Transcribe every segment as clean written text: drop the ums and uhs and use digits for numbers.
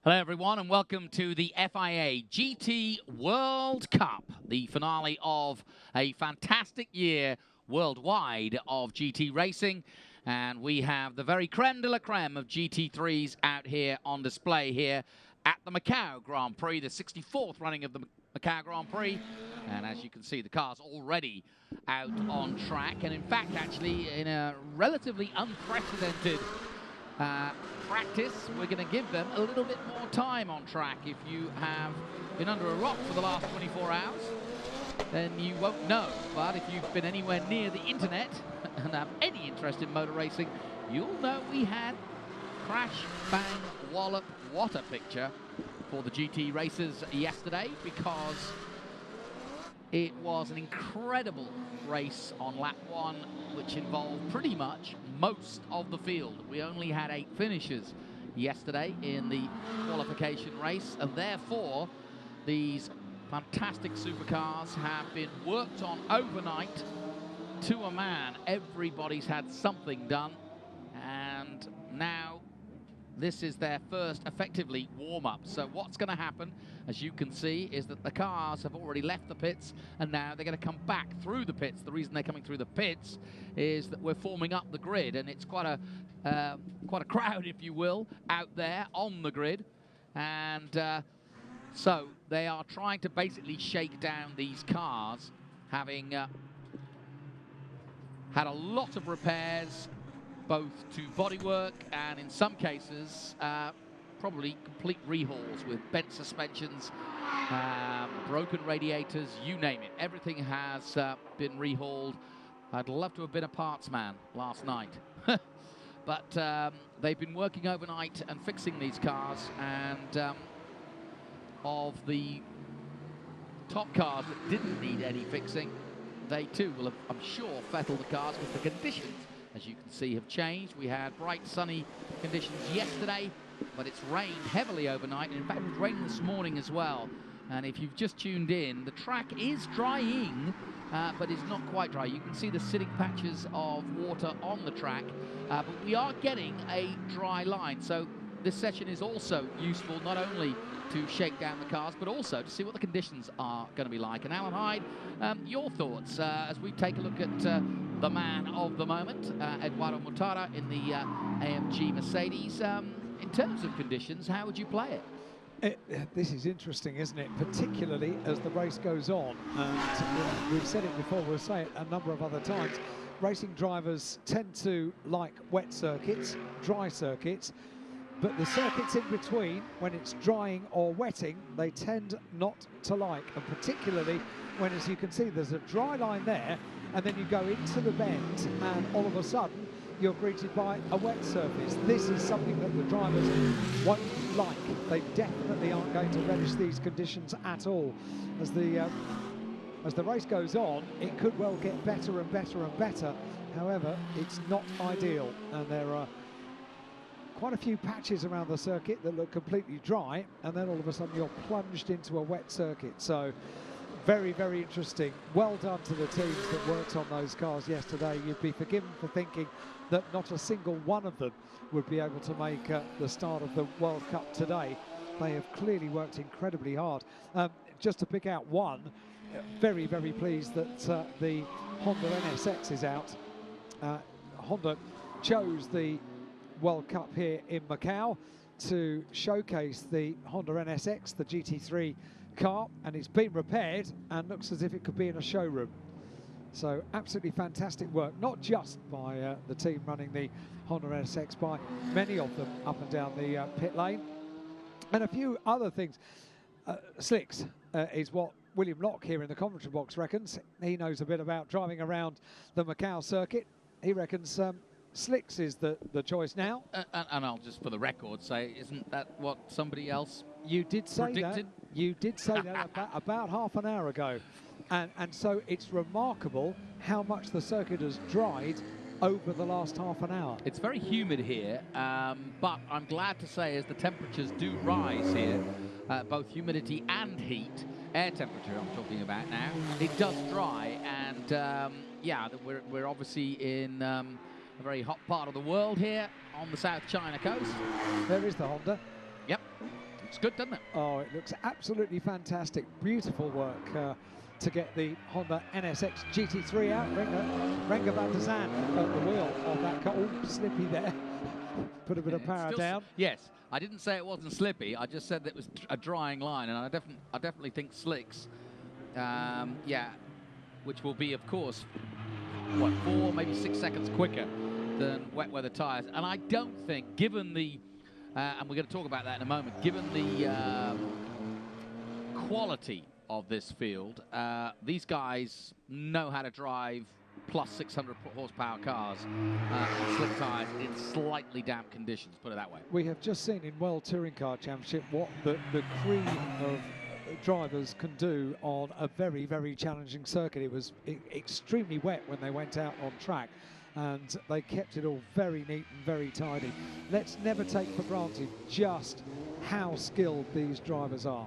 Hello everyone and welcome to the FIA GT World Cup, the finale of a fantastic year worldwide of GT racing. And we have the very creme de la creme of GT3s out here on display here at the Macau Grand Prix, the 64th running of the Macau Grand Prix. And as you can see, the car's already out on track. And in fact, actually, in a relatively unprecedented practice, we're going to give them a little bit more time on track. If you have been under a rock for the last 24 hours, then you won't know. But if you've been anywhere near the internet and have any interest in motor racing, you'll know we had crash, bang, wallop, what a picture for the GT racers yesterday, because it was an incredible race on lap 1, which involved pretty much most of the field. We only had 8 finishers yesterday in the qualification race, and therefore these fantastic supercars have been worked on overnight to a man. Everybody's had something done, and now this is their first, effectively, warm-up. So what's going to happen, as you can see, is that the cars have already left the pits, and now they're going to come back through the pits. The reason they're coming through the pits is that we're forming up the grid, and it's quite a crowd, if you will, out there on the grid. And so they are trying to basically shake down these cars, having had a lot of repairs, both to bodywork and in some cases probably complete rehauls with bent suspensions, broken radiators, you name it. Everything has been rehauled. I'd love to have been a parts man last night. But they've been working overnight and fixing these cars, and of the top cars that didn't need any fixing, they too will have, I'm sure, fettled the cars with the conditions, as you can see, have changed. We had bright sunny conditions yesterday, but it's rained heavily overnight, and in fact it was raining this morning as well. And if you've just tuned in, the track is drying, but it's not quite dry. You can see the sitting patches of water on the track, but we are getting a dry line. So this session is also useful not only to shake down the cars, but also to see what the conditions are going to be like. And Alan Hyde, your thoughts as we take a look at the man of the moment, Eduardo Mortara in the AMG Mercedes. In terms of conditions, how would you play it? This is interesting, isn't it? Particularly as the race goes on. And we've said it before, we'll say it a number of other times. Racing drivers tend to like wet circuits, dry circuits, but the circuits in between, when it's drying or wetting, they tend not to like. And particularly when, as you can see, there's a dry line there, and then you go into the bend, and all of a sudden you're greeted by a wet surface. This is something that the drivers won't like. They definitely aren't going to relish these conditions at all. As the race goes on, it could well get better and better and better. However, it's not ideal, and there are quite a few patches around the circuit that look completely dry, and then all of a sudden you're plunged into a wet circuit. So very, very interesting. Well done to the teams that worked on those cars yesterday. You'd be forgiven for thinking that not a single one of them would be able to make the start of the World Cup today. They have clearly worked incredibly hard. Just to pick out one, very, very pleased that the Honda NSX is out. Honda chose the World Cup here in Macau to showcase the Honda NSX, the GT3 car, and it's been repaired and looks as if it could be in a showroom. So absolutely fantastic work, not just by the team running the Honda NSX, by many of them up and down the pit lane. And a few other things. Slicks is what William Locke here in the commentary box reckons. He knows a bit about driving around the Macau circuit. He reckons Slicks is the choice now. And I'll just, for the record, say, isn't that what somebody else You did say predicted? that. You did say that about half an hour ago. And so it's remarkable how much the circuit has dried over the last half an hour. It's very humid here, but I'm glad to say as the temperatures do rise here, both humidity and heat, air temperature I'm talking about now, it does dry, and yeah, we're obviously in a very hot part of the world here on the South China coast. There is the Honda. Yep, looks good, doesn't it? Oh, it looks absolutely fantastic. Beautiful work to get the Honda NSX GT3 out. Renger van der Zand at the wheel of that car. Oh, slippy there. Put a bit of power down. Yes, I didn't say it wasn't slippy. I just said that it was a drying line, and I definitely think slicks. Yeah, which will be, of course, what, 4, maybe 6 seconds quicker than wet weather tyres. And I don't think, given the, and we're going to talk about that in a moment, given the quality of this field, these guys know how to drive plus 600 horsepower cars on slick tyres in slightly damp conditions, put it that way. We have just seen in World Touring Car Championship what the cream of drivers can do on a very, very challenging circuit. It was extremely wet when they went out on track, and they kept it all very neat and very tidy. Let's never take for granted just how skilled these drivers are.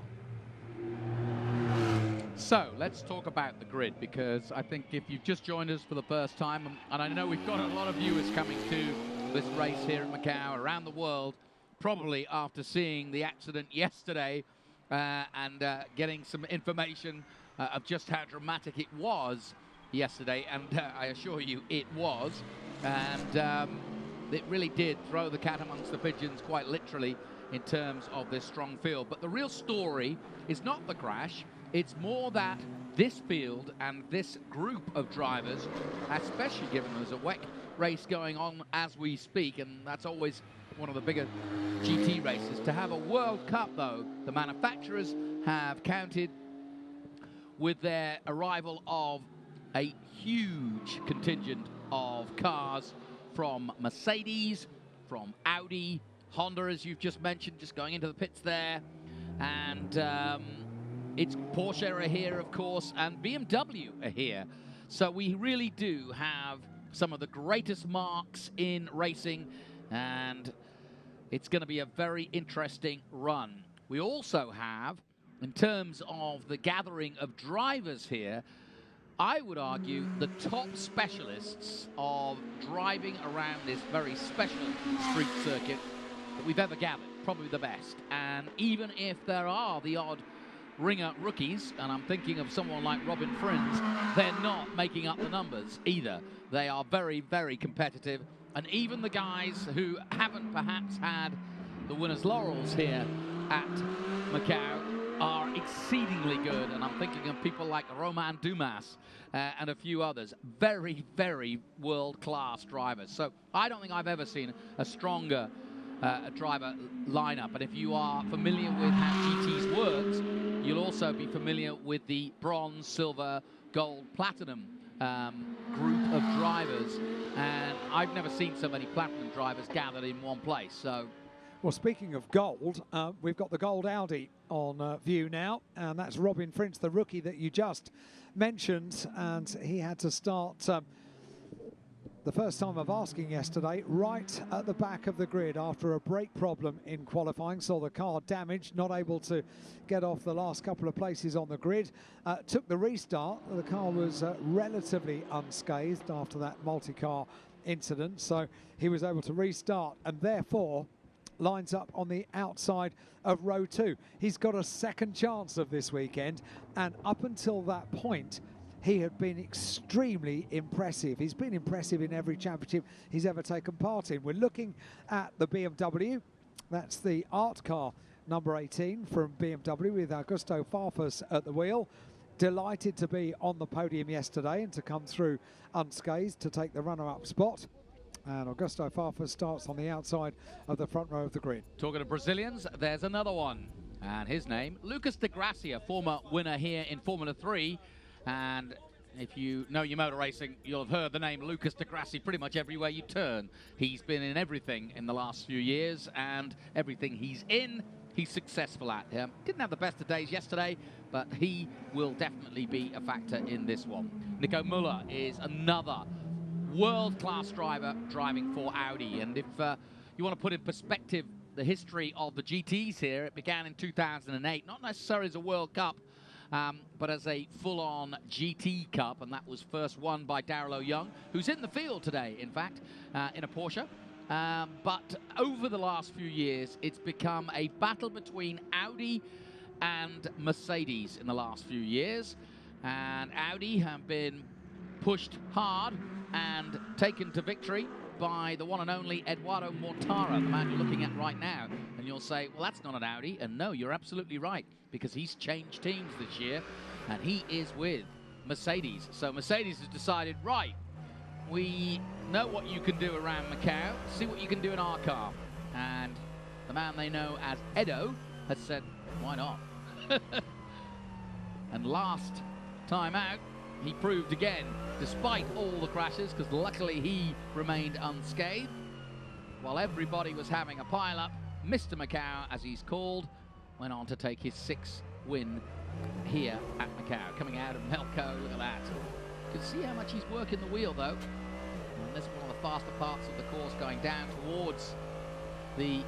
So let's talk about the grid, because I think if you've just joined us for the first time, and I know we've got a lot of viewers coming to this race here in Macau, around the world, probably after seeing the accident yesterday and getting some information of just how dramatic it was yesterday, and I assure you it was, and it really did throw the cat amongst the pigeons quite literally in terms of this strong field. But the real story is not the crash. It's more that this field and this group of drivers, especially given there's a wet race going on as we speak, and that's always one of the bigger GT races. To have a World Cup, though, the manufacturers have counted with their arrival of a huge contingent of cars from Mercedes, from Audi, Honda, as you've just mentioned, just going into the pits there, and it's Porsche are here, of course, and BMW are here. So we really do have some of the greatest marks in racing, and it's going to be a very interesting run. We also have, in terms of the gathering of drivers here, I would argue the top specialists of driving around this very special street circuit that we've ever gathered, probably the best. And even if there are the odd ringer rookies, and I'm thinking of someone like Robin Frins, they're not making up the numbers either. They are very, very competitive, and even the guys who haven't perhaps had the winner's laurels here at Macau are exceedingly good, and I'm thinking of people like Romain Dumas and a few others. Very, very world-class drivers. So I don't think I've ever seen a stronger driver lineup. And if you are familiar with how GTs works, you'll also be familiar with the bronze, silver, gold, platinum group of drivers, and I've never seen so many platinum drivers gathered in one place. So, well, speaking of gold, we've got the gold Audi on view now, and that's Robin Frintz, the rookie that you just mentioned, and he had to start the first time of asking yesterday right at the back of the grid after a brake problem in qualifying. Saw the car damaged, not able to get off the last couple of places on the grid. Took the restart. The car was relatively unscathed after that multi-car incident, so he was able to restart and therefore lines up on the outside of row 2. He's got a second chance of this weekend, and up until that point he had been extremely impressive. He's been impressive in every championship he's ever taken part in. We're looking at the BMW. That's the art car number 18 from BMW with Augusto Farfus at the wheel. Delighted to be on the podium yesterday and to come through unscathed to take the runner-up spot. And Augusto Farfus starts on the outside of the front row of the grid. Talking of Brazilians, there's another one. And his name, Lucas de Gracia, former winner here in Formula 3. And if you know your motor racing, you'll have heard the name Lucas de Gracia pretty much everywhere you turn. He's been in everything in the last few years, and everything he's in, he's successful at. Didn't have the best of days yesterday, but he will definitely be a factor in this one. Nico Müller is another world-class driver driving for Audi. And if you want to put in perspective the history of the GTs here, it began in 2008, not necessarily as a World Cup, but as a full-on GT Cup, and that was first won by Daryl O'Young, who's in the field today, in fact, in a Porsche. But over the last few years, it's become a battle between Audi and Mercedes in the last few years. And Audi have been pushed hard and taken to victory by the one and only Eduardo Mortara, the man you're looking at right now. And you'll say, well, that's not an Audi. And no, you're absolutely right, because he's changed teams this year, and he is with Mercedes. So Mercedes has decided, right, we know what you can do around Macau, see what you can do in our car. And the man they know as Edo has said, why not? And last time out, he proved again, despite all the crashes, because luckily he remained unscathed, while everybody was having a pile-up, Mr. Macau, as he's called, went on to take his 6th win here at Macau. Coming out of Melco, look at that. You can see how much he's working the wheel, though. And this is one of the faster parts of the course, going down towards the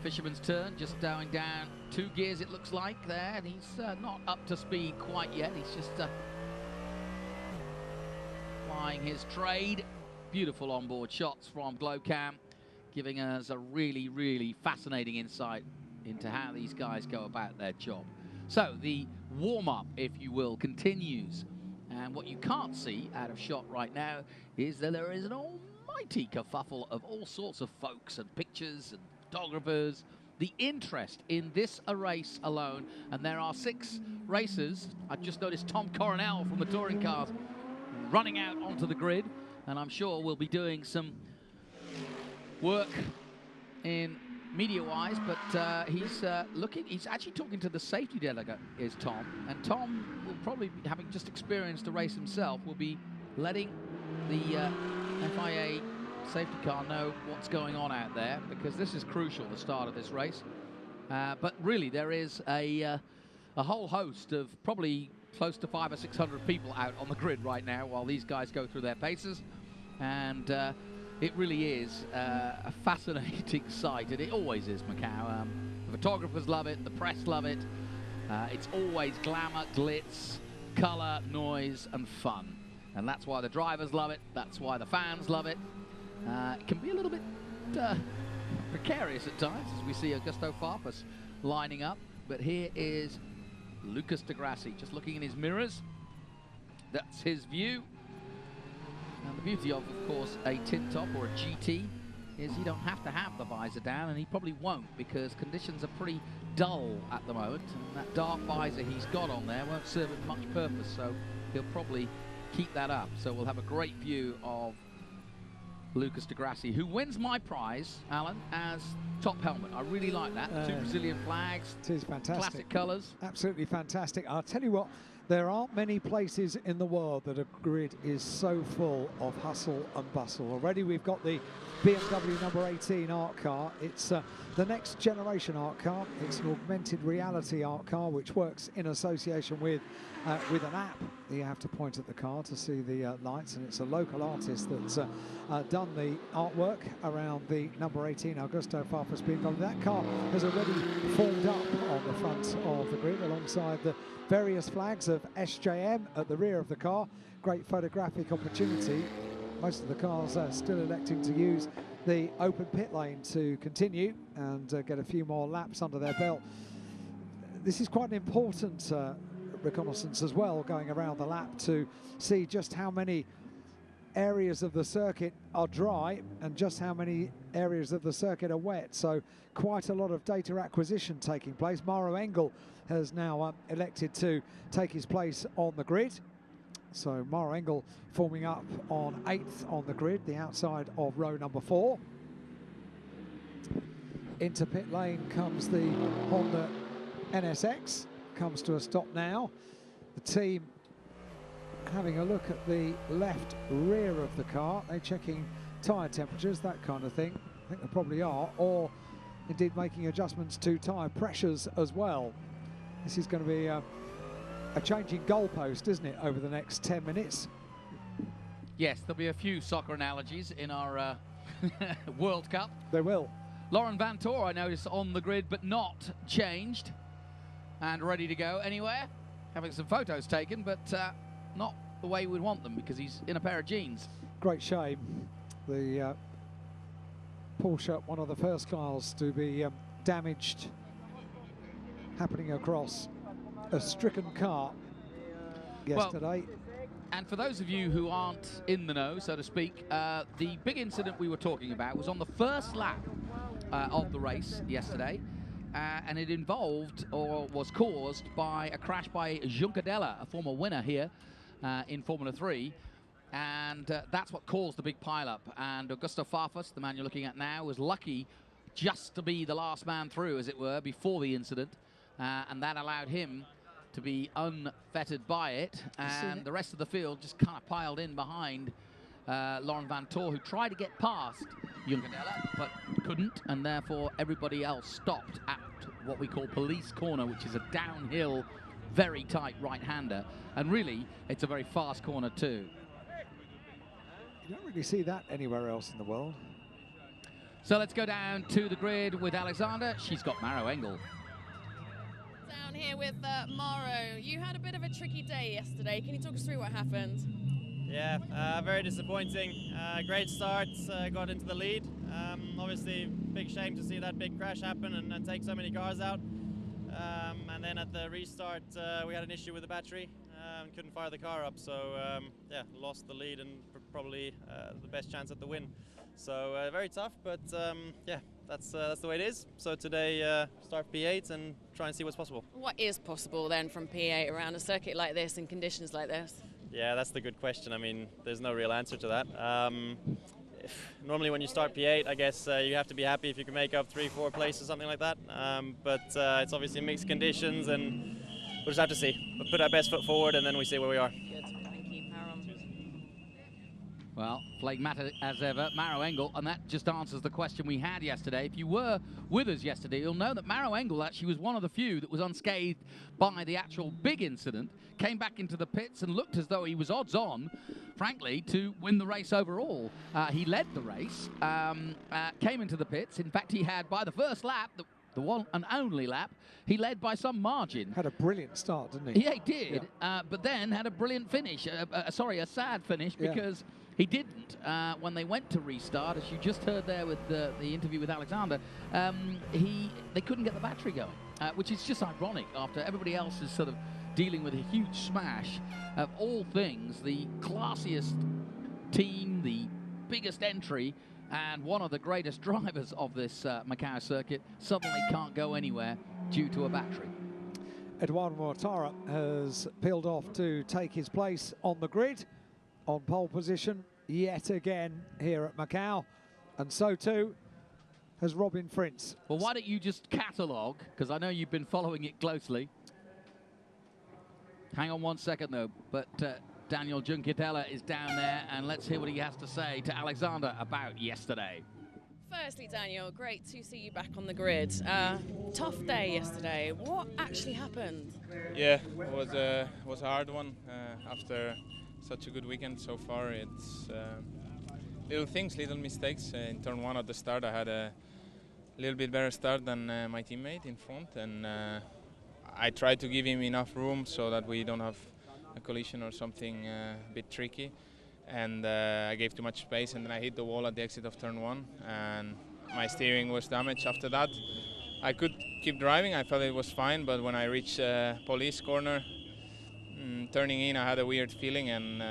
Fisherman's Turn, just going down 2 gears, it looks like, there. And he's not up to speed quite yet. He's just flying his trade. Beautiful onboard shots from Glowcam, giving us a really, really fascinating insight into how these guys go about their job. So the warm-up, if you will, continues. And what you can't see out of shot right now is that there is an almighty kerfuffle of all sorts of folks and pictures and photographers. The interest in this race alone, and there are 6 racers. I just noticed Tom Coronel from the touring cars running out onto the grid, and I'm sure we'll be doing some work in media-wise, but he's actually talking to the safety delegate, is Tom, and Tom will probably, having just experienced the race himself, will be letting the FIA safety car know what's going on out there, because this is crucial, the start of this race. But really, there is a whole host of probably close to 500 or 600 people out on the grid right now while these guys go through their paces, and it really is a fascinating sight, and it always is, Macau. The photographers love it, the press love it. It's always glamour, glitz, color, noise, and fun, and that's why the drivers love it. That's why the fans love it. It can be a little bit precarious at times, as we see Augusto Farfus lining up, but here is Lucas de Gracia just looking in his mirrors. That's his view. And the beauty of course, a tin top or a GT is you don't have to have the visor down, and he probably won't, because conditions are pretty dull at the moment, and that dark visor he's got on there won't serve him much purpose, so he'll probably keep that up. So we'll have a great view of Lucas de Grassi, who wins my prize, Alan, as top helmet. I really like that. 2 Brazilian flags. It is fantastic. Classic colours. Absolutely fantastic. I'll tell you what, there aren't many places in the world that a grid is so full of hustle and bustle. Already we've got the BMW number 18 art car. It's the next generation art car. It's an augmented reality art car which works in association with an app. You have to point at the car to see the lights, and it's a local artist that's done the artwork around the number 18 Augusto Farfus BMW. That car has already formed up on the front of the grid alongside the various flags of SJM at the rear of the car. Great photographic opportunity. Most of the cars are still electing to use the open pit lane to continue and get a few more laps under their belt. This is quite an important reconnaissance as well, going around the lap to see just how many areas of the circuit are dry and just how many areas of the circuit are wet. So quite a lot of data acquisition taking place. Maro Engel has now elected to take his place on the grid. So Maro Engel forming up on 8th on the grid, the outside of row number 4. Into pit lane comes the Honda NSX, comes to a stop now. The team having a look at the left rear of the car. They're checking tyre temperatures, that kind of thing. I think they probably are, or indeed making adjustments to tyre pressures as well. This is going to be a changing goalpost, isn't it, over the next 10 minutes? Yes, there'll be a few soccer analogies in our World Cup. There will. Laurent Vantor, I notice, on the grid, but not changed and ready to go anywhere. Having some photos taken, but not the way we'd want them because he's in a pair of jeans. Great shame. The Porsche, one of the first cars to be damaged, happening across a stricken car yesterday. Well, and for those of you who aren't in the know, so to speak, the big incident we were talking about was on the first lap of the race yesterday, and it involved or was caused by a crash by Juncadella, a former winner here in Formula 3, and that's what caused the big pileup. And Augusto Farfus, the man you're looking at now, was lucky just to be the last man through, as it were, before the incident, and that allowed him to be unfettered by it, and the rest of the field just kind of piled in behind Laurent Vantor, who tried to get past Juncadella but couldn't, and therefore everybody else stopped at what we call police corner, which is a downhill, very tight right-hander, and really it's a very fast corner too. You don't really see that anywhere else in the world. So let's go down to the grid with Alexander. She's got Maro Engel. Down here with Maro. You had a bit of a tricky day yesterday. Can you talk us through what happened? Yeah, very disappointing. Great start, got into the lead. Obviously, big shame to see that big crash happen and take so many cars out. And then at the restart, we had an issue with the battery and couldn't fire the car up. So yeah, lost the lead and probably the best chance at the win. So very tough, but yeah, that's the way it is. So today, start P8 and try and see what's possible. What is possible then from P8 around a circuit like this and conditions like this? Yeah, that's the good question. I mean, there's no real answer to that. Normally when you start P8, I guess you have to be happy if you can make up 3-4 places, something like that. But it's obviously mixed conditions, and we'll just have to see. We'll put our best foot forward, and then we see where we are. Good, thank you, Param. Well, playing matter as ever, Maro Engel, and that just answers the question we had yesterday. If you were with us yesterday, you'll know that Maro Engel actually was one of the few that was unscathed by the actual big incident, came back into the pits and looked as though he was odds on, frankly, to win the race overall. He led the race, came into the pits. In fact, he had, by the first lap, the one and only lap, he led by some margin. Had a brilliant start, didn't he? Yeah, he did, yeah. But then had a brilliant finish, sorry, a sad finish, because he didn't, when they went to restart, as you just heard there with the interview with Alexander, they couldn't get the battery going, which is just ironic after everybody else is sort of dealing with a huge smash. Of all things, the classiest team, the biggest entry, and one of the greatest drivers of this Macau circuit suddenly can't go anywhere due to a battery. Eduardo Mortara has peeled off to take his place on the grid, on pole position. yet again here at Macau, and so too has Robin Frintz. Well, why don't you just catalogue, because I know you've been following it closely. Hang on 1 second, though, but Daniel Juncadella is down there, and let's hear what he has to say to Alexander about yesterday. Firstly, Daniel, great to see you back on the grid. Tough day yesterday. What actually happened? Yeah, it was a hard one after such a good weekend so far. It's little things, little mistakes. In turn one at the start, I had a little bit better start than my teammate in front, and I tried to give him enough room so that we don't have a collision or something a bit tricky. And I gave too much space, and then I hit the wall at the exit of turn one, and my steering was damaged after that. I could keep driving, I felt it was fine, but when I reached police corner, turning in, I had a weird feeling, and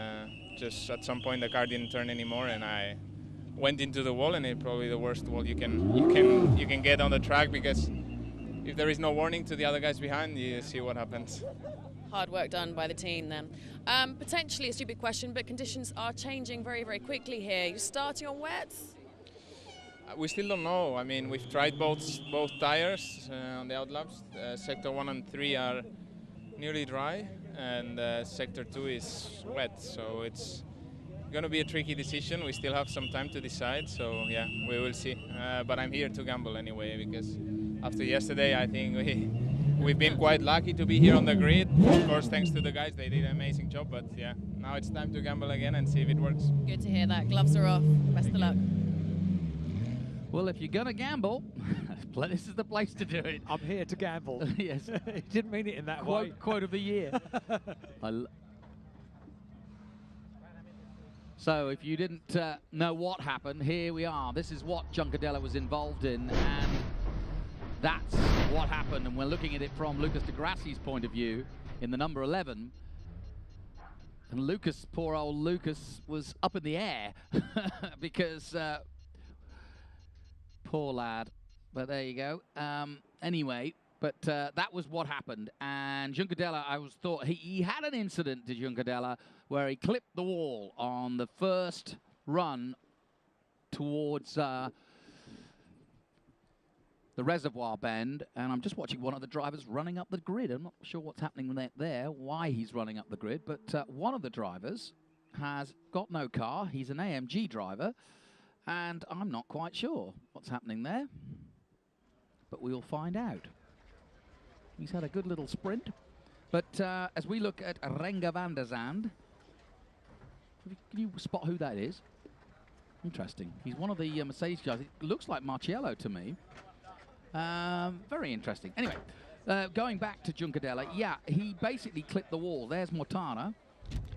just at some point the car didn't turn anymore, and I went into the wall, and it's probably the worst wall you can get on the track, because if there is no warning to the other guys behind, you see what happens. Hard work done by the team then. Potentially a stupid question, but conditions are changing very, very quickly here. You're starting on wets? We still don't know. I mean, we've tried both tires on the outlaps. Sector 1 and 3 are nearly dry, and Sector 2 is wet, so it's going to be a tricky decision. We still have some time to decide, so yeah, we will see. But I'm here to gamble anyway, because after yesterday, I think we've been quite lucky to be here on the grid. Of course, thanks to the guys, they did an amazing job, but yeah, now it's time to gamble again and see if it works. Good to hear that. Gloves are off. Best of luck. Well, if you're going to gamble, this is the place to do it. I'm here to gamble. Yes. He didn't mean it in that way. Quote of the year. So if you didn't know what happened, here we are. This is what Juncadella was involved in, and that's what happened. And we're looking at it from Lucas de Grassi's point of view in the number 11. And Lucas, poor old Lucas, was up in the air because poor lad. But there you go. Anyway, but that was what happened. And Juncadella, thought he had an incident to Juncadella where he clipped the wall on the first run towards the reservoir bend, and I'm just watching one of the drivers running up the grid. I'm not sure what's happening there, why he's running up the grid, but one of the drivers has got no car. He's an AMG driver, and I'm not quite sure what's happening there, but we'll find out. He's had a good little sprint, but as we look at Renger van der Zand, can you spot who that is? Interesting. He's one of the Mercedes guys. It looks like Marciello to me. Very interesting. Anyway, going back to Juncadella, yeah, he basically clipped the wall. There's Mortara.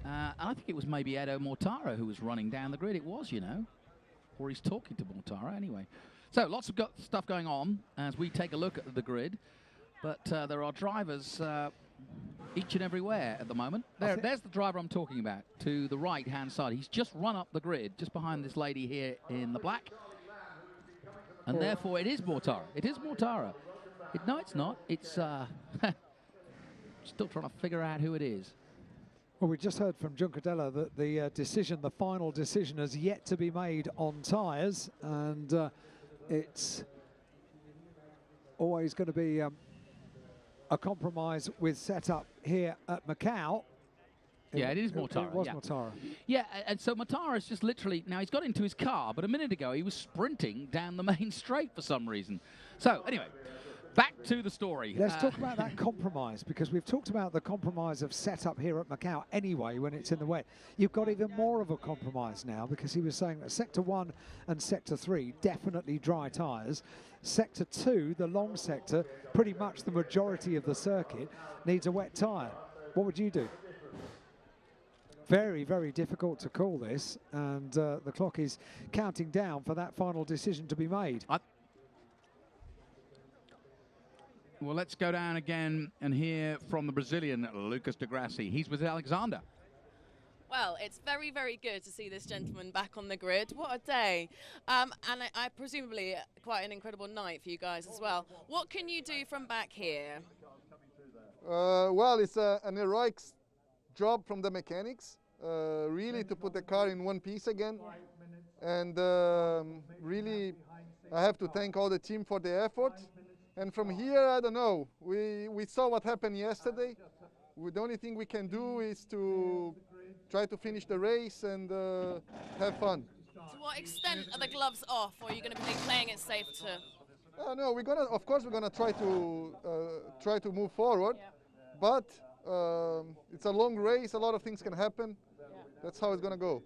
And I think it was maybe Edo Mortara who was running down the grid. It was, you know. Or he's talking to Mortara anyway. So lots of stuff going on as we take a look at the grid. But there are drivers each and everywhere at the moment. There's the driver I'm talking about to the right-hand side. He's just run up the grid, just behind this lady here in the black. And therefore, it is Mortara. It is Mortara. No, it's not. It's still trying to figure out who it is. Well, we just heard from Juncadella that the final decision, has yet to be made on tyres, and it's always going to be a compromise with setup here at Macau. Yeah, it is Mortara. It was Mortara. Yeah, and so Mortara is just literally, now he's got into his car, but a minute ago he was sprinting down the main straight for some reason. So anyway, back to the story. Let's talk about that compromise, because we've talked about the compromise of setup here at Macau anyway when it's in the wet. You've got even more of a compromise now, because he was saying that Sector 1 and Sector 3, definitely dry tyres. Sector 2, the long sector, pretty much the majority of the circuit, needs a wet tyre. What would you do? Very, very difficult to call this, and the clock is counting down for that final decision to be made. Well, let's go down again and hear from the Brazilian, Lucas de Grassi. He's with Alexander. Well, it's very, very good to see this gentleman back on the grid. What a day. And I presumably quite an incredible night for you guys as well. What can you do from back here? Well, it's an heroic job from the mechanics. really to put the car in one piece again. And really, I have to thank all the team for the effort. And from here, I don't know. We saw what happened yesterday. The only thing we can do is to try to finish the race and have fun. To what extent are the gloves off, or are you going to be playing it safe too? No, of course, we're gonna try to move forward, but it's a long race. A lot of things can happen. That's how it's gonna go.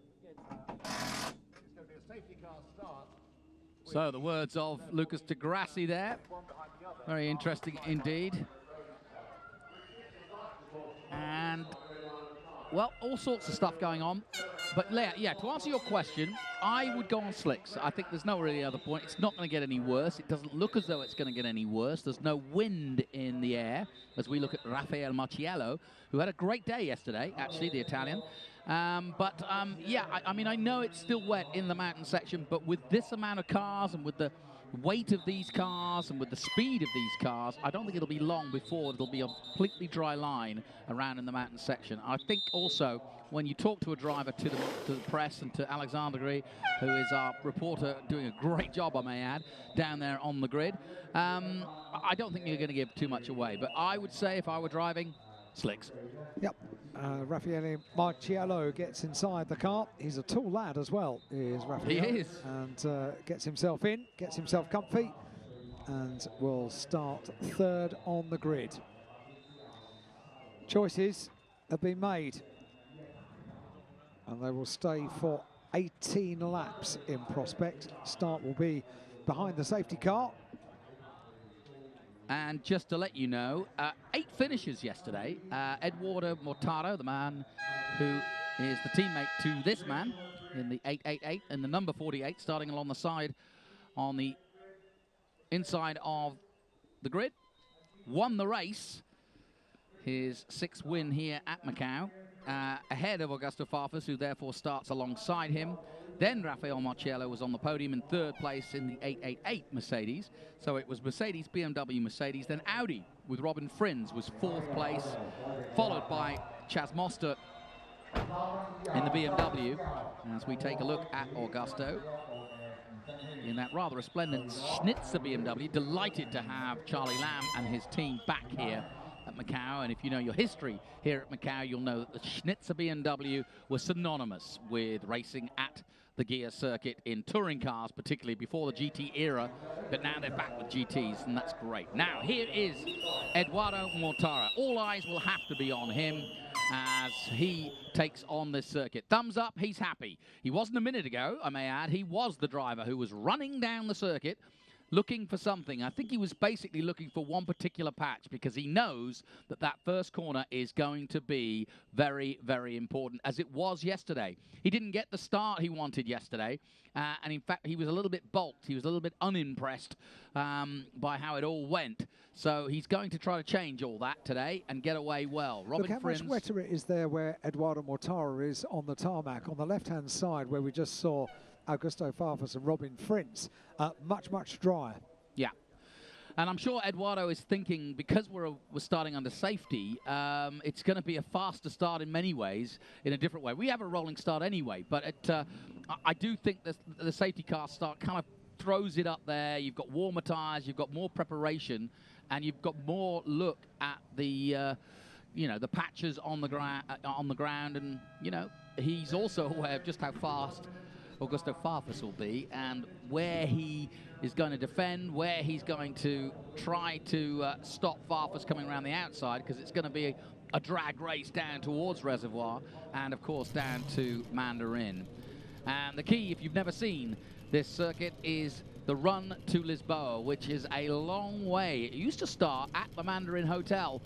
So the words of Lucas de Grassi there. Very interesting indeed. And, well, all sorts of stuff going on. But, yeah, to answer your question, I would go on slicks. I think there's no really other point. It's not going to get any worse. It doesn't look as though it's going to get any worse. There's no wind in the air as we look at Raffaele Marciello, who had a great day yesterday, actually, the Italian. Yeah, I mean, I know it's still wet in the mountain section, but with this amount of cars and with the weight of these cars and with the speed of these cars, I don't think it'll be long before it'll be a completely dry line around in the mountain section. I think also when you talk to a driver, to the press and to Alexander Gris, who is our reporter doing a great job, I may add, down there on the grid, I don't think you're going to give too much away. But I would say if I were driving, slicks. Yep. Raffaele Marciello gets inside the car. He's a tall lad as well, is Raffaele. He is. And gets himself in, gets himself comfy, and will start third on the grid. Choices have been made, and they will stay for 18 laps in prospect. Start will be behind the safety car. And just to let you know, 8 finishes yesterday. Eduardo Mortaro, the man who is the teammate to this man in the 888 and the number 48, starting along the side on the inside of the grid, won the race. His 6th win here at Macau, ahead of Augusto Farfus, who therefore starts alongside him. Then Raffaele Marciello was on the podium in 3rd place in the 888 Mercedes. So it was Mercedes, BMW, Mercedes, then Audi with Robin Frins was 4th place, followed by Chaz Mostert in the BMW. As we take a look at Augusto in that rather resplendent Schnitzer BMW, delighted to have Charlie Lamb and his team back here at Macau. And if you know your history here at Macau, you'll know that the Schnitzer BMW was synonymous with racing at the gear circuit in touring cars, particularly before the GT era, but now they're back with GTs, and that's great. Now, here is Eduardo Mortara. All eyes will have to be on him as he takes on this circuit. Thumbs up, he's happy. He wasn't a minute ago, I may add. He was the driver who was running down the circuit, looking for something. I think he was basically looking for one particular patch because he knows that that first corner is going to be very, very important, as it was yesterday. He didn't get the start he wanted yesterday, and in fact, he was a little bit balked. He was a little bit unimpressed by how it all went. So he's going to try to change all that today and get away well. Robin Look how much wetter it is there where Eduardo Mortara is on the tarmac. On the left-hand side where we just saw Augusto Farfus and Robin Frins, much, much drier. Yeah. And I'm sure Eduardo is thinking, because we're starting under safety, it's going to be a faster start in many ways, in a different way. We have a rolling start anyway, but I do think the safety car start kind of throws it up there. You've got warmer tyres, you've got more preparation, and you've got more look at the, you know, the patches on the ground, and, you know, he's also aware of just how fast Augusto Farfus will be and where he is going to defend, where he's going to try to stop Farfus coming around the outside, because it's going to be a drag race down towards Reservoir and, of course, down to Mandarin. And the key, if you've never seen this circuit, is the run to Lisboa, which is a long way. It used to start at the Mandarin Hotel,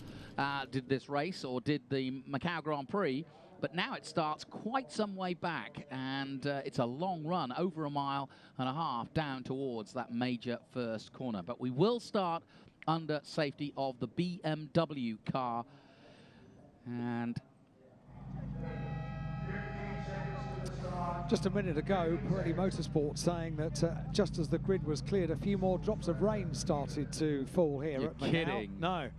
did this race, or did the Macau Grand Prix, but now it starts quite some way back, and it's a long run, over 1.5 miles down towards that major first corner. But we will start under safety of the BMW car. And just a minute ago, Pirelli Motorsport saying that just as the grid was cleared, a few more drops of rain started to fall here at Macau. You're kidding. No.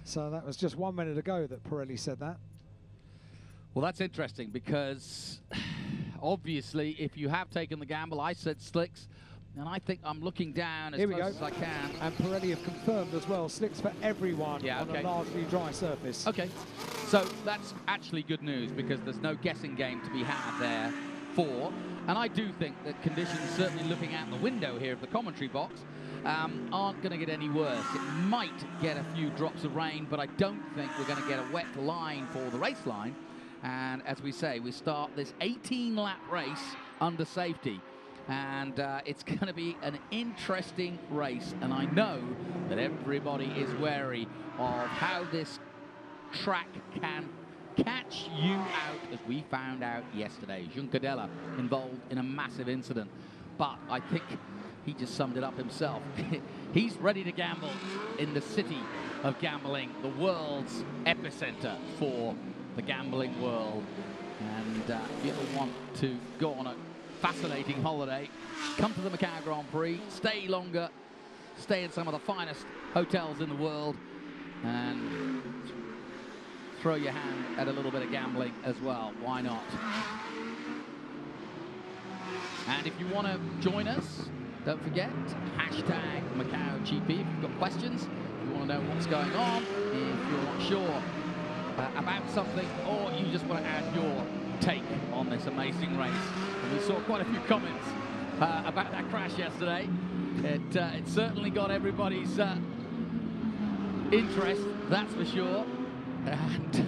So that was just 1 minute ago that Pirelli said that. Well, that's interesting because obviously if you have taken the gamble, I said slicks, and I think I'm looking down as close as I can. And Pirelli have confirmed as well, slicks for everyone on a largely dry surface. Okay, so that's actually good news because there's no guessing game to be had there for. And I do think that conditions, certainly looking out the window here of the commentary box, aren't going to get any worse. It might get a few drops of rain, but I don't think we're going to get a wet line for the race line. And as we say, we start this 18-lap race under safety. And it's going to be an interesting race. And I know that everybody is wary of how this track can catch you out, as we found out yesterday. Juncadella involved in a massive incident. But I think he just summed it up himself. He's ready to gamble in the city of gambling, the world's epicenter for the gambling world. And if you want to go on a fascinating holiday, come to the Macau Grand Prix, stay longer, stay in some of the finest hotels in the world, and throw your hand at a little bit of gambling as well. Why not? And if you want to join us, don't forget, hashtag MacauGP if you've got questions, if you want to know what's going on, if you're not sure about something, or you just want to add your take on this amazing race. And we saw quite a few comments about that crash yesterday. It certainly got everybody's interest, that's for sure. And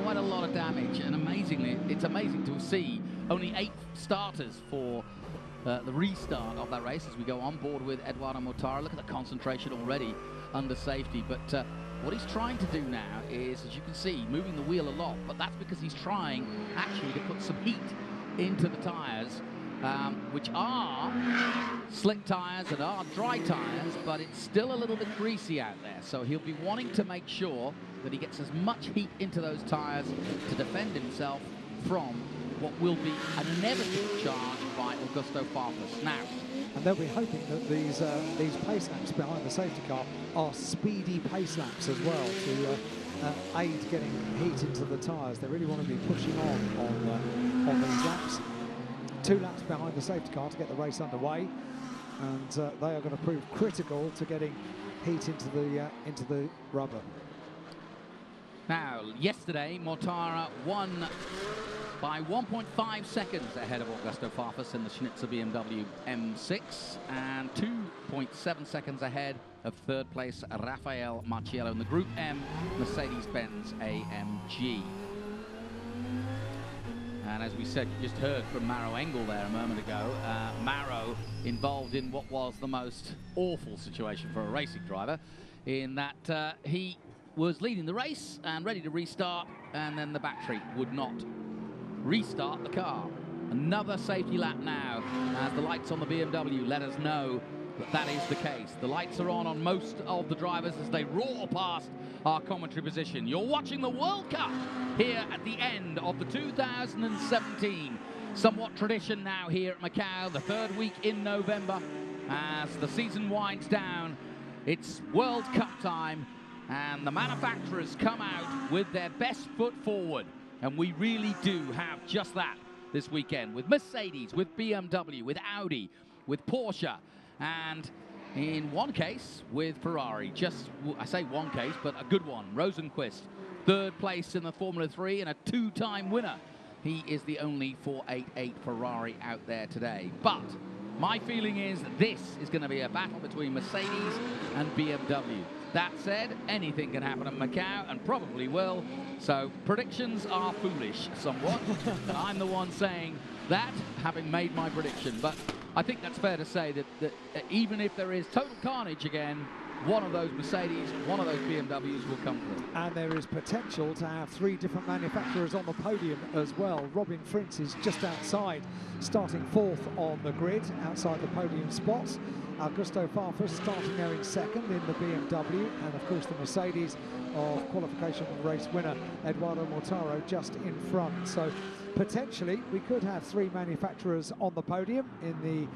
quite a lot of damage. And amazingly, it's amazing to see only 8 starters for the restart of that race as we go on board with Eduardo Mortara. Look at the concentration already under safety. But what he's trying to do now is, as you can see, moving the wheel a lot, but that's because he's trying actually to put some heat into the tyres, which are slick tyres and are dry tyres, but it's still a little bit greasy out there. So he'll be wanting to make sure that he gets as much heat into those tyres to defend himself from what will be an inevitable charge by Augusto Farfus. Now, and they'll be hoping that these pace laps behind the safety car are speedy pace laps as well to aid getting heat into the tyres. They really want to be pushing on these laps. 2 laps behind the safety car to get the race underway, and they are going to prove critical to getting heat into the rubber. Now, yesterday, Mortara won by 1.5 seconds ahead of Augusto Farfus in the Schnitzer BMW M6, and 2.7 seconds ahead of third place Rafael Marciello in the Group M Mercedes-Benz AMG. And as we said, you just heard from Maro Engel there a moment ago. Maro involved in what was the most awful situation for a racing driver, in that he was leading the race and ready to restart, and then the battery would not restart the car. Another safety lap now, as the lights on the BMW let us know that that is the case. The lights are on most of the drivers as they roar past our commentary position. You're watching the World Cup here at the end of the 2017 somewhat tradition now here at Macau, the 3rd week in November. As the season winds down, it's World Cup time, and the manufacturers come out with their best foot forward. And we really do have just that this weekend, with Mercedes, with BMW, with Audi, with Porsche, and in one case with Ferrari. Just, I say one case, but a good one. Rosenqvist, 3rd place in the Formula 3 and a 2-time winner. He is the only 488 Ferrari out there today. But my feeling is this is going to be a battle between Mercedes and BMW. That said, anything can happen at Macau, and probably will. So predictions are foolish somewhat. And I'm the one saying that, having made my prediction. But I think that's fair to say that even if there is total carnage again, one of those Mercedes, one of those BMWs will come through. And there is potential to have 3 different manufacturers on the podium as well. Robin Frintz is just outside, starting 4th on the grid, outside the podium spots. Augusto Farfus starting there in 2nd in the BMW, and of course the Mercedes of qualification race winner Eduardo Mortara just in front. So potentially we could have 3 manufacturers on the podium in the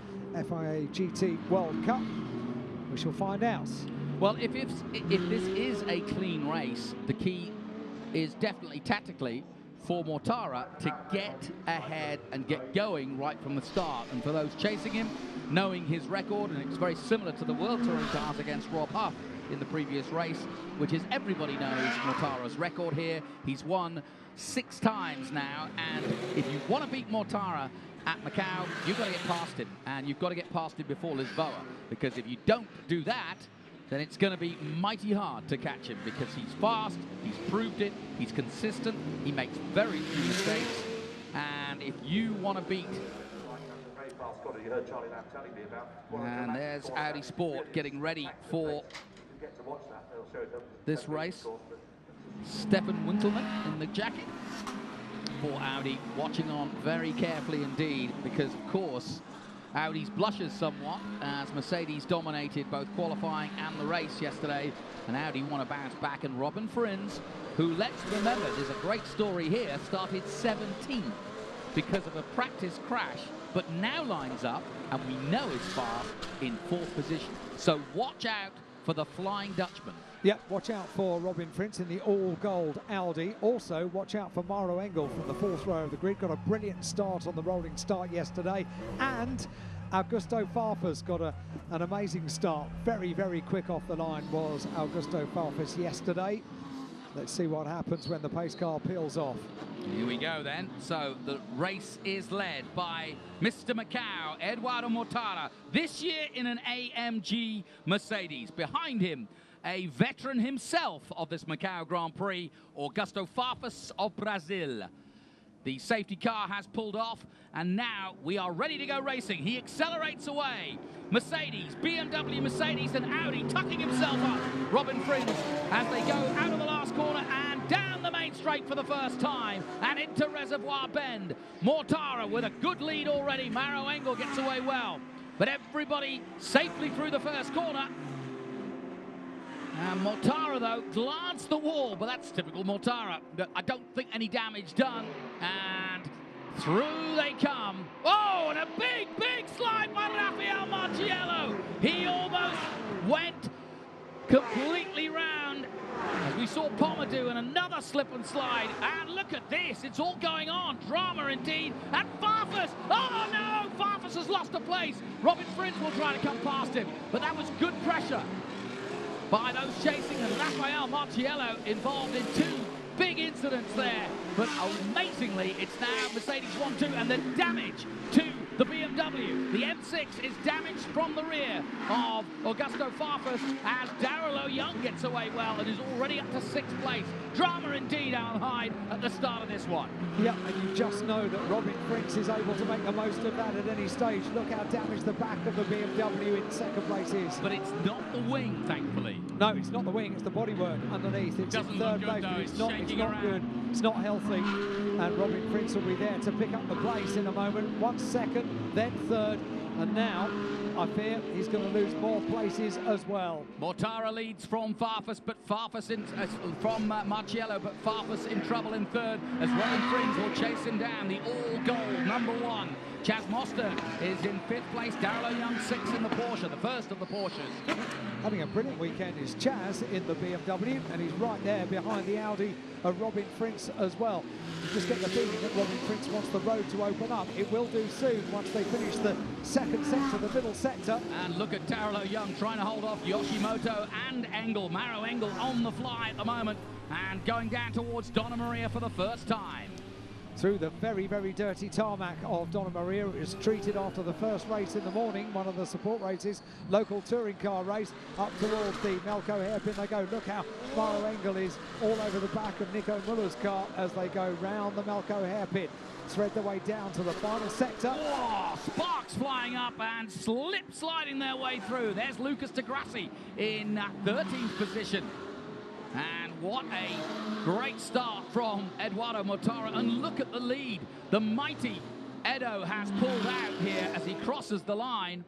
FIA GT World Cup. We shall find out. Well, if this is a clean race, the key is definitely tactically for Mortara to get ahead and get going right from the start. And for those chasing him, knowing his record, and it's very similar to the World Touring cars against Rob Huff in the previous race, which is everybody knows Mortara's record here. He's won 6 times now, and if you want to beat Mortara at Macau, you've got to get past him, and you've got to get past him before Lisboa, because if you don't do that, then it's going to be mighty hard to catch him, because he's fast, he's proved it, he's consistent, he makes very few mistakes, and if you want to beat... And there's Audi Sport getting ready for this race. Stefan Winkelmann in the jacket for Audi, watching on very carefully indeed, because of course Audi's blushes somewhat as Mercedes dominated both qualifying and the race yesterday, and Audi want to bounce back. And Robin Frins, who, let's remember, there's a great story here, started 17th because of a practice crash, but now lines up, and we know is fast, in 4th position. So watch out for the Flying Dutchman. Yeah, watch out for Robin Frins in the all-gold Audi. Also, watch out for Maro Engel from the 4th row of the grid. Got a brilliant start on the rolling start yesterday. And Augusto Farfus got an amazing start. Very, very quick off the line was Augusto Farfus yesterday. Let's see what happens when the pace car peels off. Here we go then. So the race is led by Mr. Macau, Eduardo Mortara, this year in an AMG Mercedes. Behind him, a veteran himself of this Macau Grand Prix, Augusto Farfus of Brazil. The safety car has pulled off, and now we are ready to go racing. He accelerates away. Mercedes, BMW, Mercedes, and Audi tucking himself up. Robin Frins as they go out of the last corner and down the main straight for the first time and into Reservoir Bend. Mortara with a good lead already. Maro Engel gets away well, but everybody safely through the first corner. And Mortara, though, glanced the wall, but that's typical Mortara. I don't think any damage done. And through they come. Oh, and a big, big slide by Rafael Marciello. He almost went completely round, as we saw Palmer do, and another slip and slide. And look at this, it's all going on. Drama indeed. And Farfus, oh no, Farfus has lost a place. Robin Frins will try to come past him, but that was good pressure by those chasing, and Rafael Marciello involved in 2 big incidents there. But amazingly, it's now Mercedes 1-2, and the damage to the BMW. The M6 is damaged from the rear of Augusto Farfus as Darrell O'Young gets away well and is already up to 6th place. Drama indeed, Alan Hyde, at the start of this one. Yeah, and you just know that Robin Frins is able to make the most of that at any stage. Look how damaged the back of the BMW in 2nd place is. But it's not the wing, thankfully. No, it's not the wing, it's the bodywork underneath. It's in 3rd place, but it's not good. It's not healthy. And Robin Frins will be there to pick up the place in a moment. 1 second, then 3rd, and now I fear he's going to lose more places as well. Mortara leads from Farfus, but Farfus from Marciello, but Farfus in trouble in 3rd as Robin Frins will chase him down. The all-gold #1. Chaz Mostert is in 5th place. Darrell O'Young 6th in the Porsche, the first of the Porsches. Having a brilliant weekend is Chaz in the BMW, and he's right there behind the Audi of Robin Frins as well. You just get the feeling that Robin Frins wants the road to open up. It will do soon once they finish the 2nd sector, the middle sector. And look at Darrell O'Young trying to hold off Yoshimoto and Engel. Maro Engel on the fly at the moment and going down towards Donna Maria for the first time. Through the very, very dirty tarmac of Donna Maria. It was treated after the first race in the morning, one of the support races, local touring car race, up towards the Melco hairpin they go. Look how Maro Engel is all over the back of Nico Muller's car as they go round the Melco hairpin. Thread their way down to the final sector. Oh, sparks flying up and slip sliding their way through. There's Lucas de Grassi in 13th position. And what a great start from Eduardo Mortara. And look at the lead. The mighty Edo has pulled out here as he crosses the line.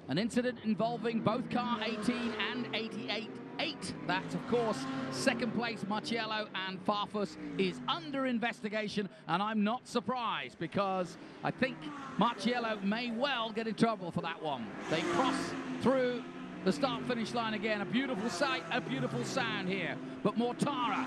An incident involving both car 18 and 88. That's, of course, 2nd place Marciello, and Farfus is under investigation. And I'm not surprised, because I think Marciello may well get in trouble for that one. They cross through the start-finish line again. A beautiful sight, a beautiful sound here. But Mortara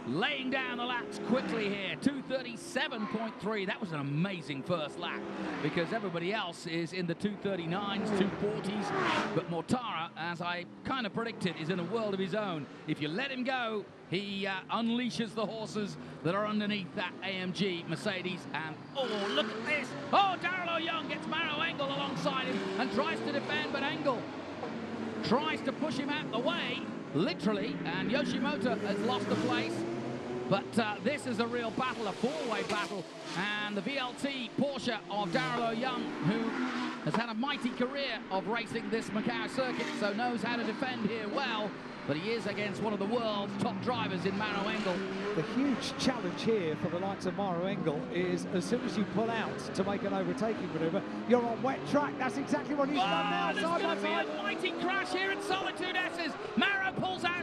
laying down the laps quickly here. 2:37.3. That was an amazing first lap because everybody else is in the 2:39s, 2:40s. But Mortara, as I kind of predicted, is in a world of his own. If you let him go, he unleashes the horses that are underneath that AMG Mercedes. And, oh, look at this. Oh, Darrell O'Young gets Maro Engel alongside him and tries to defend, but Engel tries to push him out the way, literally, and Yoshimoto has lost the place. But this is a real battle, a four-way battle, and the VLT Porsche of Darrell O'Young, who has had a mighty career of racing this Macau circuit, so knows how to defend here well, but he is against one of the world's top drivers in Maro Engel. The huge challenge here for the likes of Maro Engel is as soon as you pull out to make an overtaking manoeuvre, you're on wet track. That's exactly what he's done now. There's going to be a mighty crash here in Solitude S's. Maro pulls out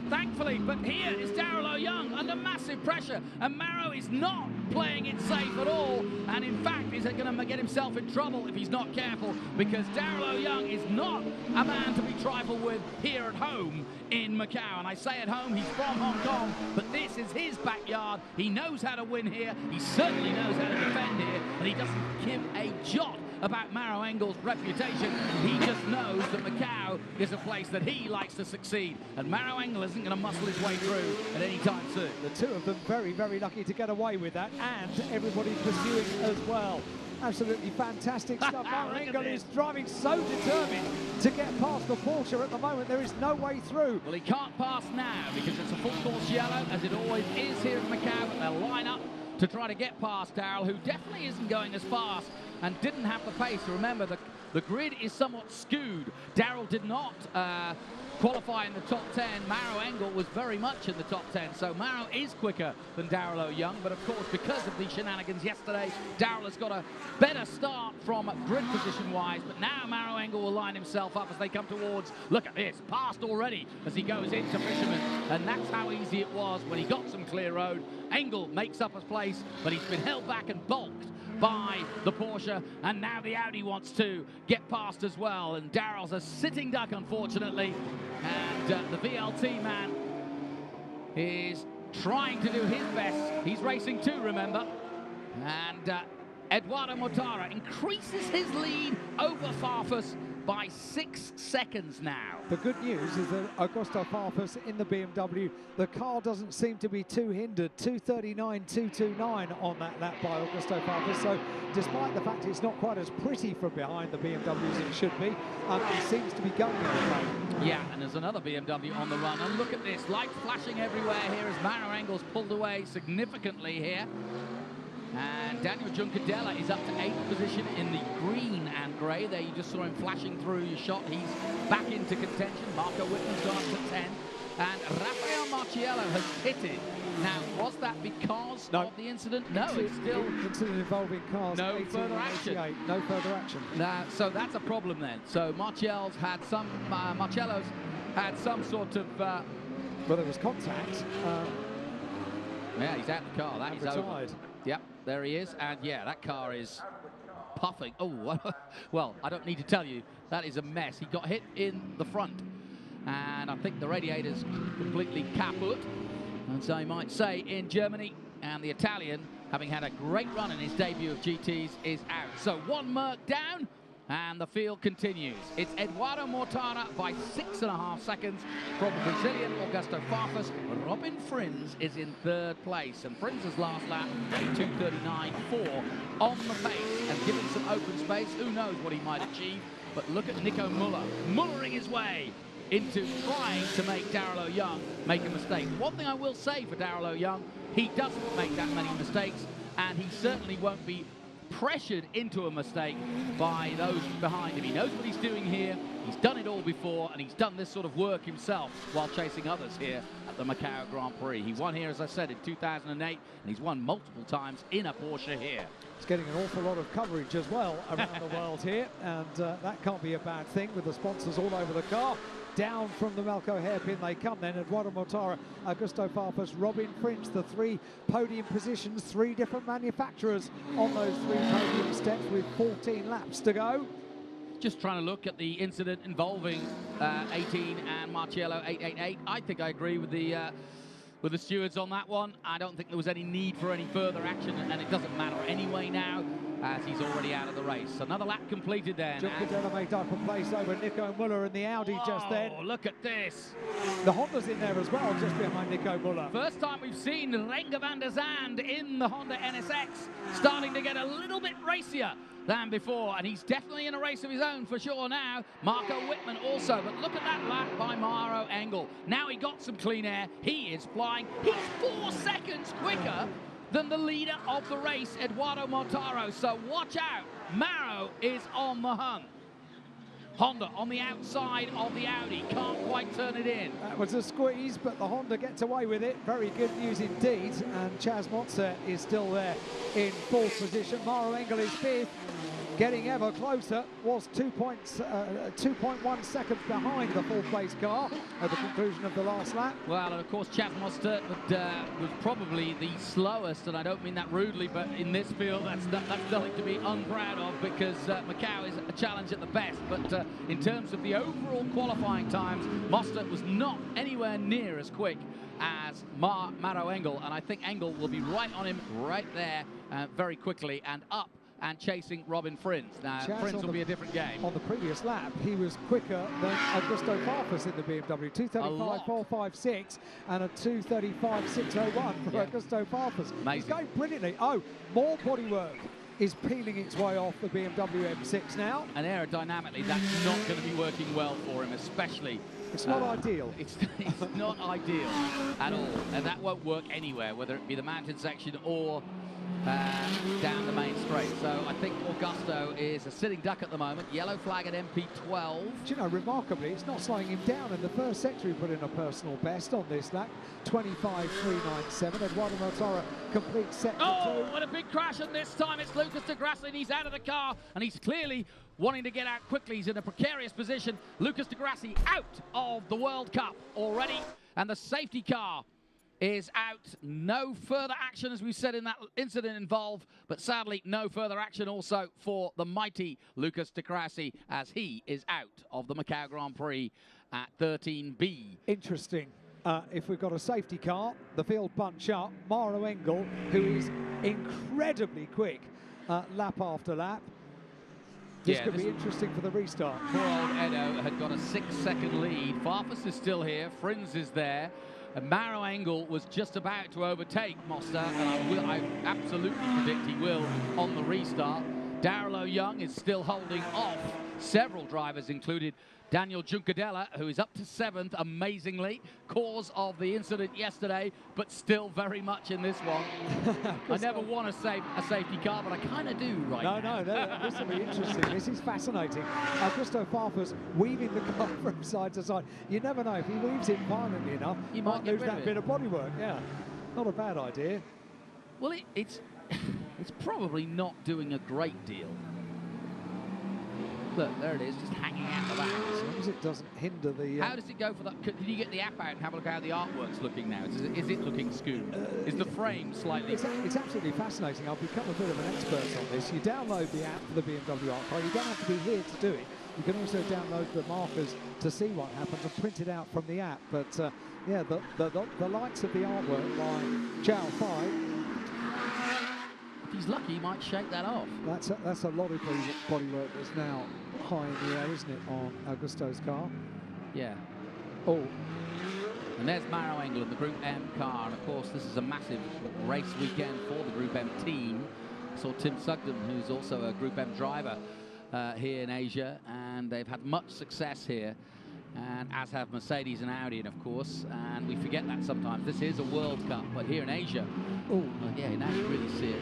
thankfully, but here is Darrell O'Young under massive pressure, and Maro is not playing it safe at all, and in fact is going to get himself in trouble if he's not careful, because Darrell O'Young is not a man to be trifled with here at home in Macau. And I say at home, he's from Hong Kong, but this is his backyard. He knows how to win here. He certainly knows how to defend here, and he doesn't give a jot about Maro Engel's reputation. He just knows that Macau is a place that he likes to succeed, and Maro Engel isn't going to muscle his way through at any time soon. The two of them very, very lucky to get away with that, and everybody pursuing as well. Absolutely fantastic stuff. Maro Engel is driving so determined to get past the Porsche at the moment. There is no way through. Well, he can't pass now because it's a full course yellow, as it always is here in Macau, but they'll line up to try to get past Darrell, who definitely isn't going as fast and didn't have the pace. Remember, the grid is somewhat skewed. Darrell did not qualify in the top 10. Maro Engel was very much in the top 10, so Maro is quicker than Darrell O'Young, but of course, because of the shenanigans yesterday, Darrell has got a better start from grid position-wise, but now Maro Engel will line himself up as they come towards, look at this, passed already as he goes into Fisherman, and that's how easy it was when he got some clear road. Engel makes up his place, but he's been held back and bulked by the Porsche, and now the Audi wants to get past as well, and Darrell's a sitting duck, unfortunately, and the VLT man is trying to do his best. He's racing too, remember, and Eduardo Mortara increases his lead over Farfus by 6 seconds now. The good news is that Augusto Farfus in the BMW, the car doesn't seem to be too hindered. 2:39.229 on that lap by Augusto Farfus. So despite the fact it's not quite as pretty from behind the BMW as it should be, it seems to be going in the way. Yeah, and there's another BMW on the run. And look at this, lights flashing everywhere here as Maro Engel's pulled away significantly here. And Daniel Juncadella is up to 8th position in the green and grey. There you just saw him flashing through your shot. He's back into contention. Marco Whitman's gone up to 10. And Rafael Marchiello has pitted. Now, was that because of the incident? No, it's still... Incident involving cars. No further action. No further action. Now, so that's a problem then. So Marchiello's had some sort of... well, there was contact. Yeah, he's out of the car. That is over. Yep, there he is, and yeah, that car is puffing. Oh, well, I don't need to tell you, that is a mess. He got hit in the front, and I think the radiator's completely kaput, and so you might say in Germany, and the Italian, having had a great run in his debut of GTs, is out. So one Merc down, and the field continues. It's Eduardo Mortara by 6.5 seconds from the Brazilian Augusto Farfus. Robin Frins is in 3rd place, and Frins' last lap, 2:39.4 on the pace and given some open space. Who knows what he might achieve, but look at Nico Muller, mullering his way into trying to make Darrell O'Young make a mistake. One thing I will say for Darrell O'Young, he doesn't make that many mistakes, and he certainly won't be pressured into a mistake by those behind him. He knows what he's doing here. He's done it all before, and he's done this sort of work himself while chasing others here at the Macau Grand Prix. He won here, as I said, in 2008, and he's won multiple times in a Porsche here. It's getting an awful lot of coverage as well around the world here, and that can't be a bad thing with the sponsors all over the car. Down from the Malco hairpin they come then. Eduardo Mortara, Augusto Farfus, Robin Frins, the 3 podium positions, 3 different manufacturers on those 3 podium steps with 14 laps to go. Just trying to look at the incident involving 18 and Marchiello 888. I think I agree with the with the stewards on that one. I don't think there was any need for any further action, and it doesn't matter anyway now, as he's already out of the race. Another lap completed then. Juncadella made up a place over Nico Muller in the Audi just then. Oh, look at this. The Honda's in there as well, just behind Nico Muller. First time we've seen Renger van der Zand in the Honda NSX, starting to get a little bit racier than before, and he's definitely in a race of his own for sure now. Marco Wittmann also, but look at that lap by Maro Engel. Now he got some clean air, he is flying. He's 4 seconds quicker than the leader of the race, Eduardo Montaro, so watch out, Maro is on the hunt. Honda on the outside of the Audi, can't quite turn it in. That was a squeeze, but the Honda gets away with it. Very good news indeed, and Chaz Motzer is still there in 4th position. Maro Engel is 5th, getting ever closer, was 2.1 seconds behind the 4th place car at the conclusion of the last lap. Well, and of course Chaz Motzer was probably the slowest, and I don't mean that rudely, but in this field that's nothing to be unproud of, because Macau is a challenge at the best, but in terms of the overall qualifying times, Motzer was not anywhere near as quick as Maro Engel, and I think Engel will be right on him right there very quickly and up and chasing Robin Frins. Now, Frins will be a different game. On the previous lap, he was quicker than Augusto Farfus in the BMW. 2:35.456 and a 2:35.601 for Augusto Farfus. Amazing. He's going brilliantly. Oh, more bodywork is peeling its way off the BMW M6 now. And aerodynamically, that's not going to be working well for him, especially. It's not ideal. It's not ideal at all, and that won't work anywhere, whether it be the mountain section or down the main straight. So I think Augusto is a sitting duck at the moment. Yellow flag at MP12. Do you know, remarkably, it's not slowing him down. In the first sector, he put in a personal best on this lap, 25.397. Eduardo Montaro completes sector 2. Oh, what a big crash, and this time it's Lucas de Grassi, and he's out of the car, and he's clearly wanting to get out quickly. He's in a precarious position. Lucas de Grassi out of the World Cup already, and the safety car is out. No further action, as we said in that incident involved, but sadly no further action also for the mighty Lucas de Grassi, as he is out of the Macau Grand Prix at 13B. Interesting. If we've got a safety car, the field bunch up. Maro Engel, who is incredibly quick lap after lap. This could be interesting for the restart. Poor old Edo had got a 6-second lead. Farfus is still here. Frins is there. And Maro Engel was just about to overtake Motzer, and I absolutely predict he will on the restart. Darrell O'Young is still holding off several drivers, included Daniel Juncadella, who is up to 7th, amazingly, cause of the incident yesterday, but still very much in this one. I never want to save a safety car, but I kind of do right now. No, this will be interesting. This is fascinating. Augusto Farfus weaving the car from side to side. You never know, if he weaves it violently enough, he might lose that bit of bodywork. Yeah, not a bad idea. Well, it's probably not doing a great deal. Look, there it is, just hanging out the back. As long as it doesn't hinder the... How does it go for that? Can you get the app out and have a look at how the artwork's looking now? Is it looking scooped? Is the frame slightly... It's absolutely fascinating. I've become a bit of an expert on this. You download the app for the BMW art car. You don't have to be here to do it. You can also download the markers to see what happens and print it out from the app. But, yeah, the likes of the artwork by Chow Fai. If he's lucky, he might shake that off. That's a lot of bodywork that's now high in the air, isn't it, on Augusto's car? Yeah. Oh. And there's Maro Engel in the Group M car, and of course this is a massive race weekend for the Group M team. I saw Tim Sugden, who's also a Group M driver here in Asia, and they've had much success here, and as have Mercedes and Audi, and of course, and we forget that sometimes. This is a World Cup, but here in Asia, yeah, now you really see it.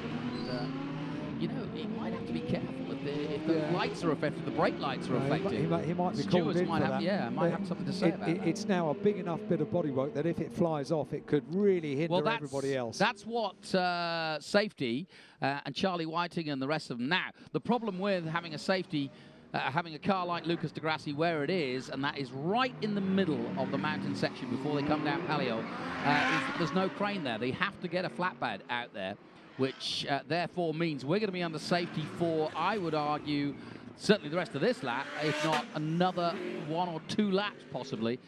You know, he might have to be careful if the lights are affected, the brake lights are affected. He might be called in for that. Yeah, might have something to say about that. It's now a big enough bit of bodywork that if it flies off, it could really hinder everybody else. That's what safety and Charlie Whiting and the rest of them. Now, the problem with having a safety, having a car like Lucas de Grassi where it is, and that is right in the middle of the mountain section before they come down Palio, is that there's no crane there. They have to get a flatbed out there, which therefore means we're going to be under safety for, I would argue, certainly the rest of this lap, if not another 1 or 2 laps possibly,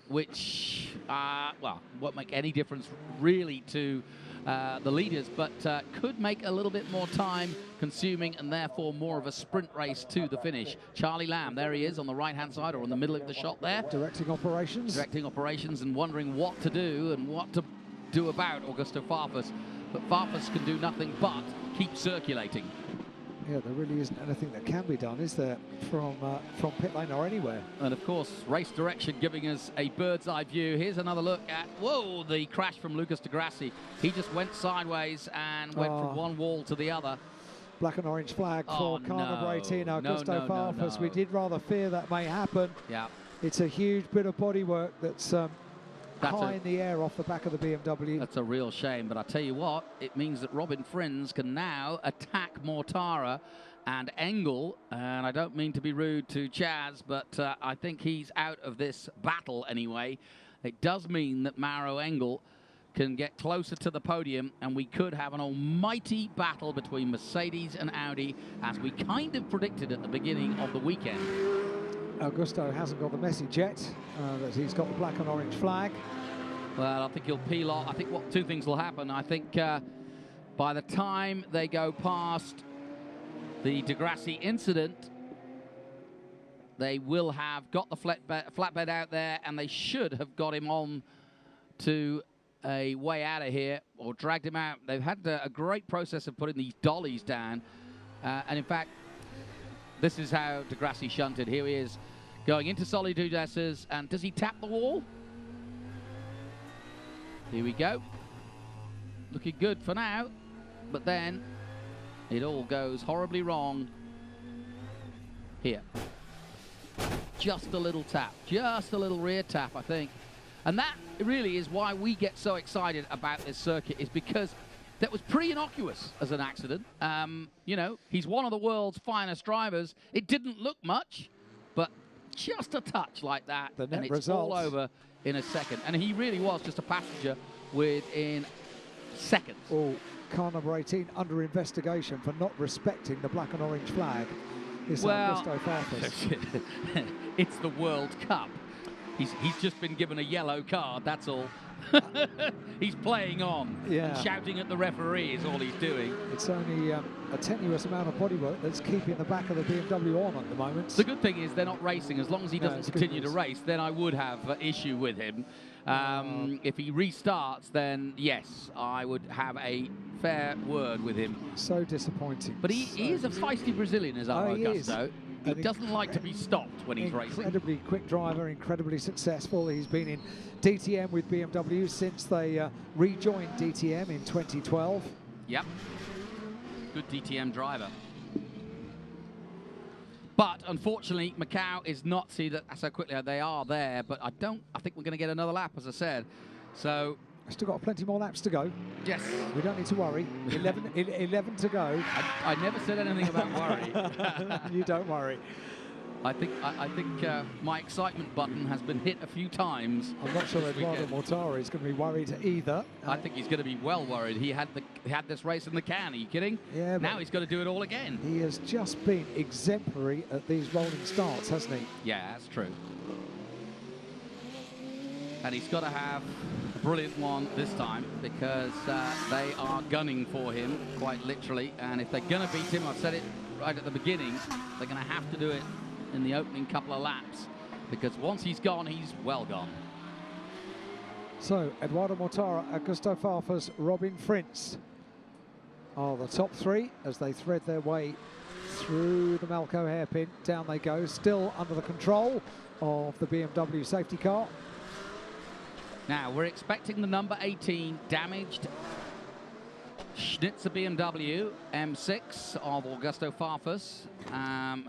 which, well, won't make any difference really to the leaders, but could make a little bit more time consuming and therefore more of a sprint race to the finish. Charlie Lamb, there he is on the right-hand side or in the middle of the shot there. Directing operations. Directing operations and wondering what to do and what to do about Augusto Farfus. But Farfus can do nothing but keep circulating. Yeah, there really isn't anything that can be done, is there, from pit lane or anywhere? And of course, race direction giving us a bird's eye view. Here's another look at, whoa, the crash from Lucas de Grassi. He just went sideways and went from one wall to the other. Black and orange flag for Carnival 18, Augusto Farfus. No. We did rather fear that may happen. Yeah. It's a huge bit of bodywork that's high in the air off the back of the BMW. That's a real shame, but I tell you what, it means that Robin Frins can now attack Mortara and Engel, and I don't mean to be rude to Chaz, but I think he's out of this battle anyway. It does mean that Mauro Engel can get closer to the podium, and we could have an almighty battle between Mercedes and Audi, as we kind of predicted at the beginning of the weekend. Augusto hasn't got the message yet, that he's got the black and orange flag. Well, I think he'll peel off. I think two things will happen. I think by the time they go past the de Grassi incident, they will have got the flatbed out there, and they should have got him on to a way out of here or dragged him out. They've had a great process of putting these dollies down, and in fact, this is how de Grassi shunted. Here he is going into solitude S's, and does he tap the wall? Here we go. Looking good for now, but then it all goes horribly wrong here. Just a little tap, just a little rear tap, I think. And that really is why we get so excited about this circuit, is because that was pretty innocuous as an accident. You know, he's one of the world's finest drivers. It didn't look much, but just a touch like that, and it's all over in a second. And he really was just a passenger within seconds. Oh, car number 18 under investigation for not respecting the black and orange flag. It's Augusto Farfus. It's the World Cup. He's just been given a yellow card, that's all. He's playing on, and shouting at the referee is all he's doing. It's only a tenuous amount of bodywork that's keeping the back of the BMW on at the moment. The good thing is they're not racing. As long as he doesn't continue to race, then I would have an issue with him. If he restarts, then yes, I would have a fair word with him. So disappointing. But he is a feisty Brazilian, as our Augusto. He doesn't like to be stopped when he's racing. Incredibly quick driver, incredibly successful. He's been in DTM with BMW since they rejoined DTM in 2012. Yep. Good DTM driver. But unfortunately, Macau is not so quickly. They are there, but I think we're going to get another lap, as I said. So I've still got plenty more laps to go. Yes. We don't need to worry. 11 to go. I never said anything about worry. You don't worry. I think my excitement button has been hit a few times. I'm not sure Eduardo Mortara is going to be worried either. I think he's going to be well worried. He had this race in the can. Are you kidding? Yeah. Now he's got to do it all again. He has just been exemplary at these rolling starts, hasn't he? Yeah, that's true. And he's got to have a brilliant one this time, because they are gunning for him, quite literally. And if they're going to beat him, I've said it right at the beginning, they're going to have to do it in the opening couple of laps, because once he's gone, he's well gone. So, Eduardo Mortara, Augusto Farfus, Robin Frins are the top three as they thread their way through the Macau hairpin. Down they go, still under the control of the BMW safety car. Now, we're expecting the number 18 damaged Schnitzer BMW M6 of Augusto Farfus,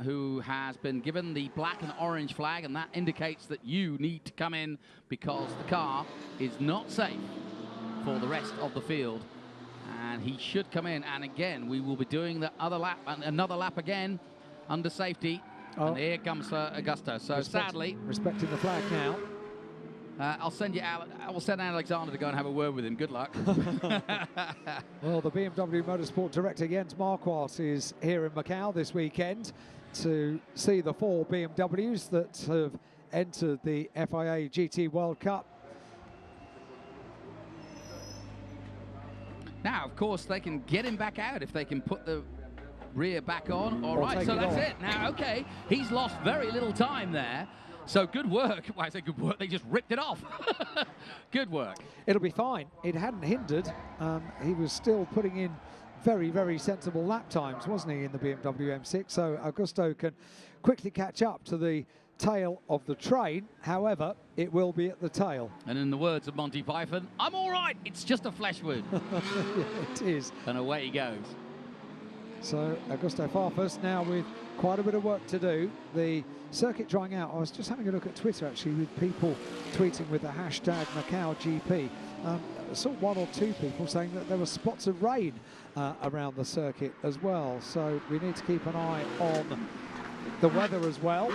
who has been given the black and orange flag, and that indicates that you need to come in because the car is not safe for the rest of the field. And he should come in, and again, we will be doing the other lap, another lap again under safety. And here comes Augusto. So sadly, respecting the flag now. I will send Alexander to go and have a word with him. Good luck. Well, the BMW Motorsport director Jens Marquardt is here in Macau this weekend. to see the 4 BMWs that have entered the FIA GT World Cup. Now, of course, they can get him back out if they can put the rear back on. All Or right, take so it that's off. it. Now, okay, he's lost very little time there. So good work. Well, I say good work, they just ripped it off. Good work. It'll be fine. It hadn't hindered. He was still putting in very, very sensible lap times, wasn't he, in the BMW M6? So Augusto can quickly catch up to the tail of the train. However, it will be at the tail. And in the words of Monty Python, I'm all right, it's just a flesh wound. It is. And away he goes. So Augusto Farfus now with quite a bit of work to do. The circuit drying out. I was just having a look at Twitter actually with people tweeting with the hashtag Macau GP. I saw 1 or 2 people saying that there were spots of rain around the circuit as well. So we need to keep an eye on the weather as well.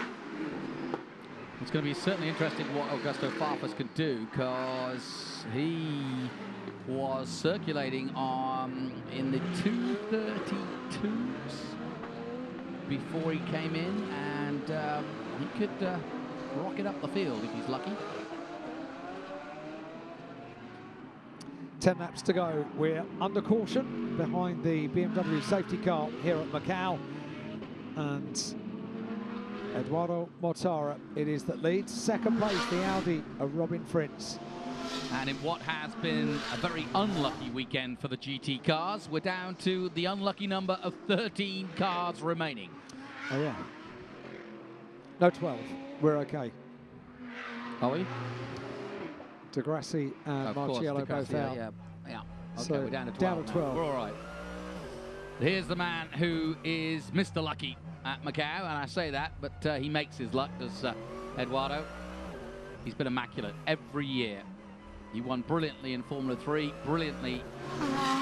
It's going to be certainly interesting what Augusto Farfus can do, because he was circulating in the 232s before he came in, and he could rocket up the field if he's lucky. 10 laps to go. We're under caution behind the BMW safety car here at Macau, and Eduardo Mortara it is that leads. Second place, the Audi of Robin Frintz. And in what has been a very unlucky weekend for the GT cars, we're down to the unlucky number of 13 cars remaining. Oh yeah. No, 12. We're okay. Are we? Degrassi and Of course, Marciello both Degrassi, out. Yeah. Okay, So we're down to 12. down to 12. We're all right. Here's the man who is Mr. Lucky at Macau, and I say that, but he makes his luck, does Eduardo. He's been immaculate every year. He won brilliantly in Formula 3, brilliantly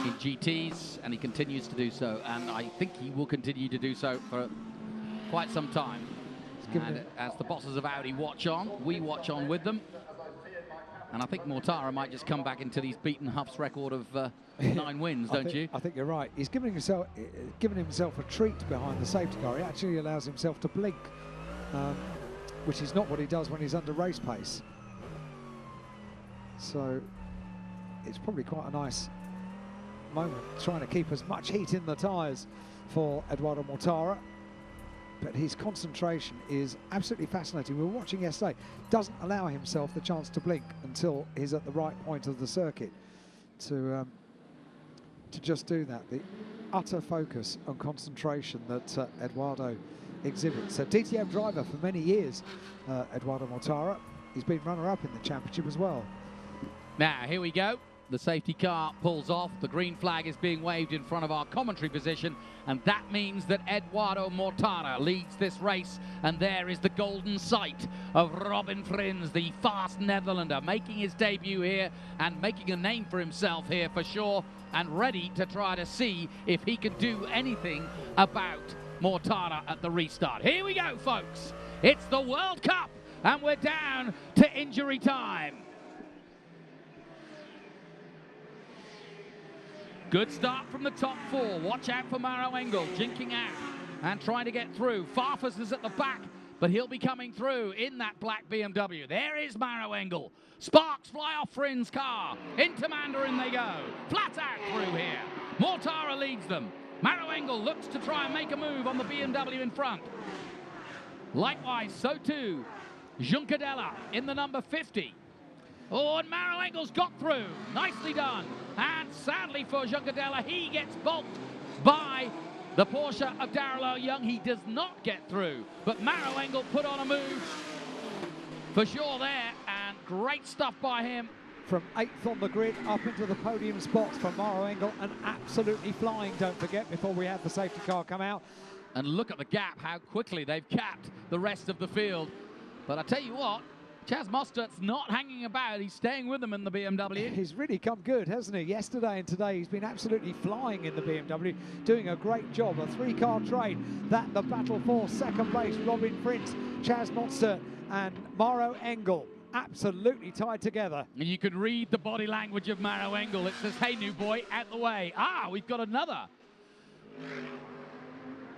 in GTs, and he continues to do so. And I think he will continue to do so for quite some time. And as the bosses of Audi watch on, we watch on with them. And I think Mortara might just come back into his beaten Huff's record of 9 wins, don't you? I think you're right. He's giving himself a treat behind the safety car. He actually allows himself to blink, which is not what he does when he's under race pace. So it's probably quite a nice moment, trying to keep as much heat in the tyres for Eduardo Mortara. But his concentration is absolutely fascinating. We were watching yesterday. Doesn't allow himself the chance to blink until he's at the right point of the circuit to just do that. The utter focus and concentration that Eduardo exhibits. A DTM driver for many years, Eduardo Mortara. He's been runner-up in the championship as well. Now, here we go. The safety car pulls off. The green flag is being waved in front of our commentary position, and that means that Eduardo Mortara leads this race, and there is the golden sight of Robin Frins, the fast Netherlander, making his debut here and making a name for himself here for sure, and ready to try to see if he can do anything about Mortara at the restart. Here we go, folks. It's the World Cup, and we're down to injury time. Good start from the top 4. Watch out for Maro Engel, jinking out and trying to get through. Farfus is at the back, but he'll be coming through in that black BMW. There is Maro Engel. Sparks fly off Frin's car. Into Mandarin they go. Flat out through here. Mortara leads them. Maro Engel looks to try and make a move on the BMW in front. Likewise, so too, Juncadella in the number 50. Oh, and Maro Engel's got through. Nicely done. And sadly for Juncadella, he gets bulked by the Porsche of Darrell Young. He does not get through. But Maro Engel put on a move for sure there. And great stuff by him. From 8th on the grid up into the podium spots for Maro Engel, and absolutely flying, don't forget, before we have the safety car come out. And look at the gap, how quickly they've capped the rest of the field. But I tell you what, Chaz Mostert's not hanging about. He's staying with them in the BMW. He's really come good, hasn't he? Yesterday and today, he's been absolutely flying in the BMW, doing a great job. A 3-car train, that the battle for second place. Robin Frintz, Chaz Mostert and Maro Engel absolutely tied together. And you can read the body language of Maro Engel. It says, hey, new boy, out the way. Ah, we've got another.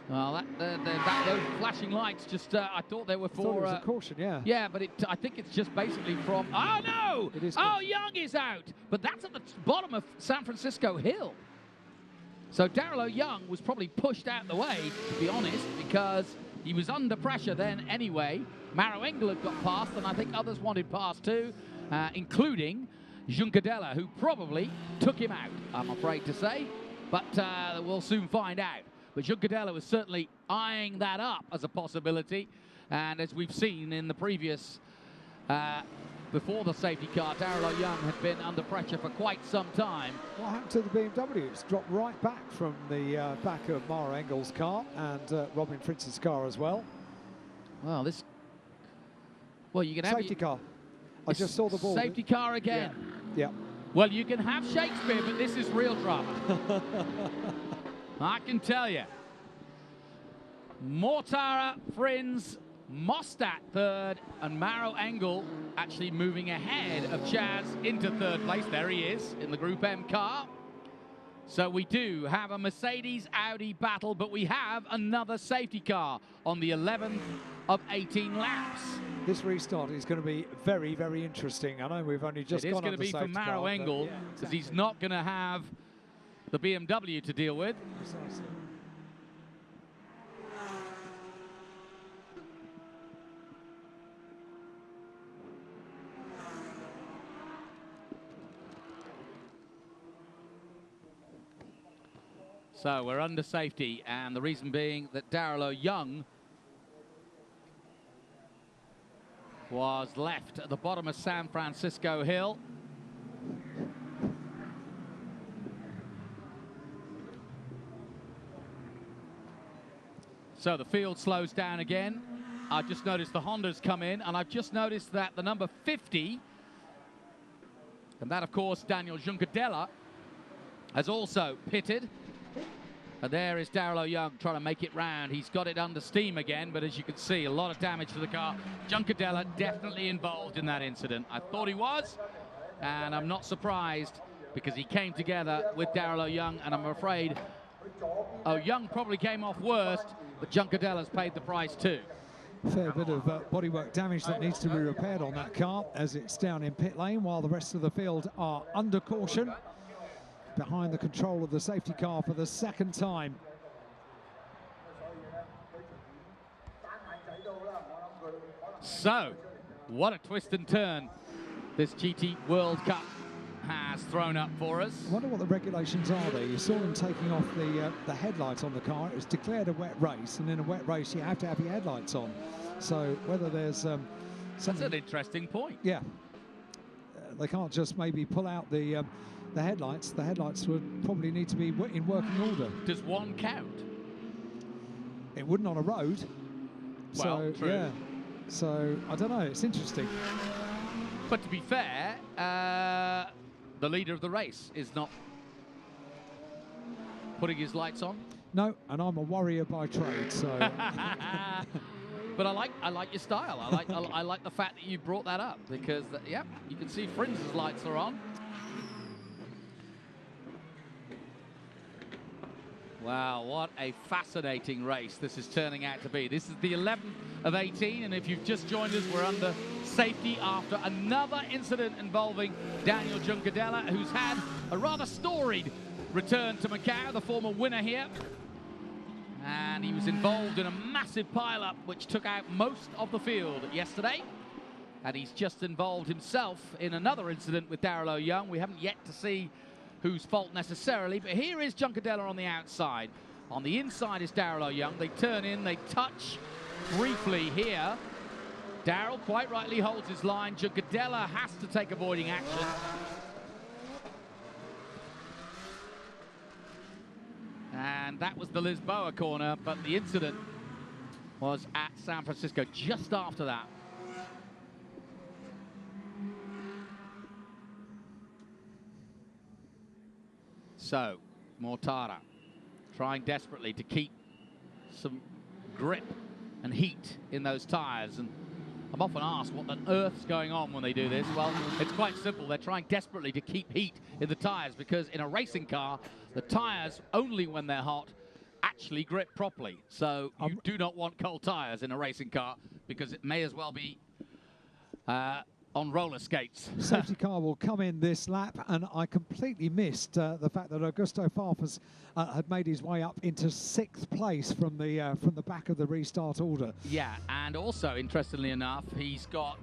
Well, those flashing lights just, I thought they were for... I thought it was a caution, yeah. Yeah, but I think it's just basically from... Oh, no! It is Oh, caution. Young is out. But that's at the bottom of San Francisco Hill. So Darrell Young was probably pushed out the way, to be honest, because he was under pressure then anyway. Maro Engel had got past, and I think others wanted past too, including Juncadella, who probably took him out, I'm afraid to say. But we'll soon find out. But Juncadella was certainly eyeing that up as a possibility. And as we've seen in the previous, before the safety car, Darrell Young had been under pressure for quite some time. What happened to the BMW? It's dropped right back from the back of Mara Engel's car and Robin Fritz's car as well. Well, this... Well, you can have... Safety car. I just saw the ball. Safety car again. Yeah. Well, you can have Shakespeare, but this is real drama. I can tell you. Mortara, Frins, Mostat third, and Maro Engel actually moving ahead of Chaz into third place. There he is in the Group M car. So we do have a Mercedes-Audi battle, but we have another safety car on the 11th of 18 laps. This restart is going to be very, very interesting. I know we've only just gone on the safety car. It is going to be for Maro Engel, because he's not going to have the BMW to deal with. Precisely. So we're under safety, and the reason being that Darrell Young was left at the bottom of San Francisco Hill. So the field slows down again. I've just noticed the Hondas come in, and I've just noticed that the number 50, and that, of course, Daniel Juncadella, has also pitted. And there is Darrell Young trying to make it round. He's got it under steam again, but as you can see, a lot of damage to the car. Juncadella definitely involved in that incident. I thought he was, and I'm not surprised, because he came together with Darrell Young, and I'm afraid Young probably came off worst, but Juncadella's paid the price too. Fair bit of bodywork damage that needs to be repaired on that car as it's down in pit lane, while the rest of the field are under caution, behind the control of the safety car for the second time. So, what a twist and turn this GT World Cup has thrown up for us. I wonder what the regulations are there. You saw them taking off the headlights on the car. It was declared a wet race, and in a wet race you have to have your headlights on. So whether there's that's an interesting point. Yeah. They can't just maybe pull out the headlights. The headlights would probably need to be in working order. Does one count? It wouldn't on a road. Well, so, true. Yeah. So, I don't know. It's interesting. But to be fair, the leader of the race is not putting his lights on. No, and I'm a warrior by trade, so... But I like your style. I like the fact that you brought that up, because, yep, you can see Frins's lights are on. Wow, what a fascinating race this is turning out to be. This is the 11th of 18, and if you've just joined us, we're under safety after another incident involving Daniel Juncadella, who's had a rather storied return to Macau, the former winner here. And he was involved in a massive pile-up which took out most of the field yesterday. And he's just involved himself in another incident with Darrell Young. We haven't yet to see whose fault necessarily, but here is Juncadella on the outside. On the inside is Darrell Young. They turn in, they touch briefly here. Darrell quite rightly holds his line. Juncadella has to take avoiding action. And that was the Lisboa corner, but the incident was at San Francisco just after that. So, Mortara trying desperately to keep some grip and heat in those tyres. And I'm often asked what on earth's going on when they do this. Well, it's quite simple. They're trying desperately to keep heat in the tyres, because in a racing car, the tyres, only when they're hot, actually grip properly. So you do not want cold tyres in a racing car because it may as well be on roller skates. Safety car will come in this lap, and I completely missed the fact that Augusto Farfus had made his way up into 6th place from the back of the restart order. Yeah, and also, interestingly enough, he's got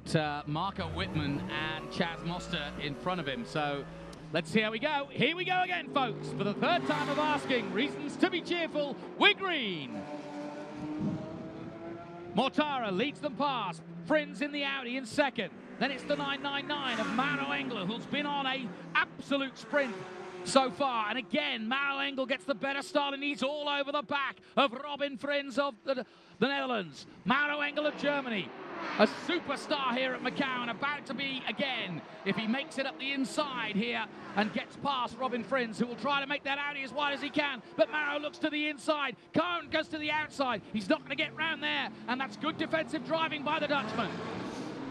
Marco Whitman and Chaz Mostert in front of him. So let's see how we go. Here we go again, folks, for the 3rd time of asking. Reasons to be cheerful. We're green. Mortara leads them past. Frins in the Audi in 2nd. Then it's the 999 of Mauro Engel, who's been on a absolute sprint so far. And again, Mauro Engel gets the better start, and he's all over the back of Robin Frins of the Netherlands. Mauro Engel of Germany, a superstar here at Macau, and about to be again, if he makes it up the inside here and gets past Robin Frins, who will try to make that Audi as wide as he can. But Mauro looks to the inside. Cohen goes to the outside. He's not going to get round there, and that's good defensive driving by the Dutchman.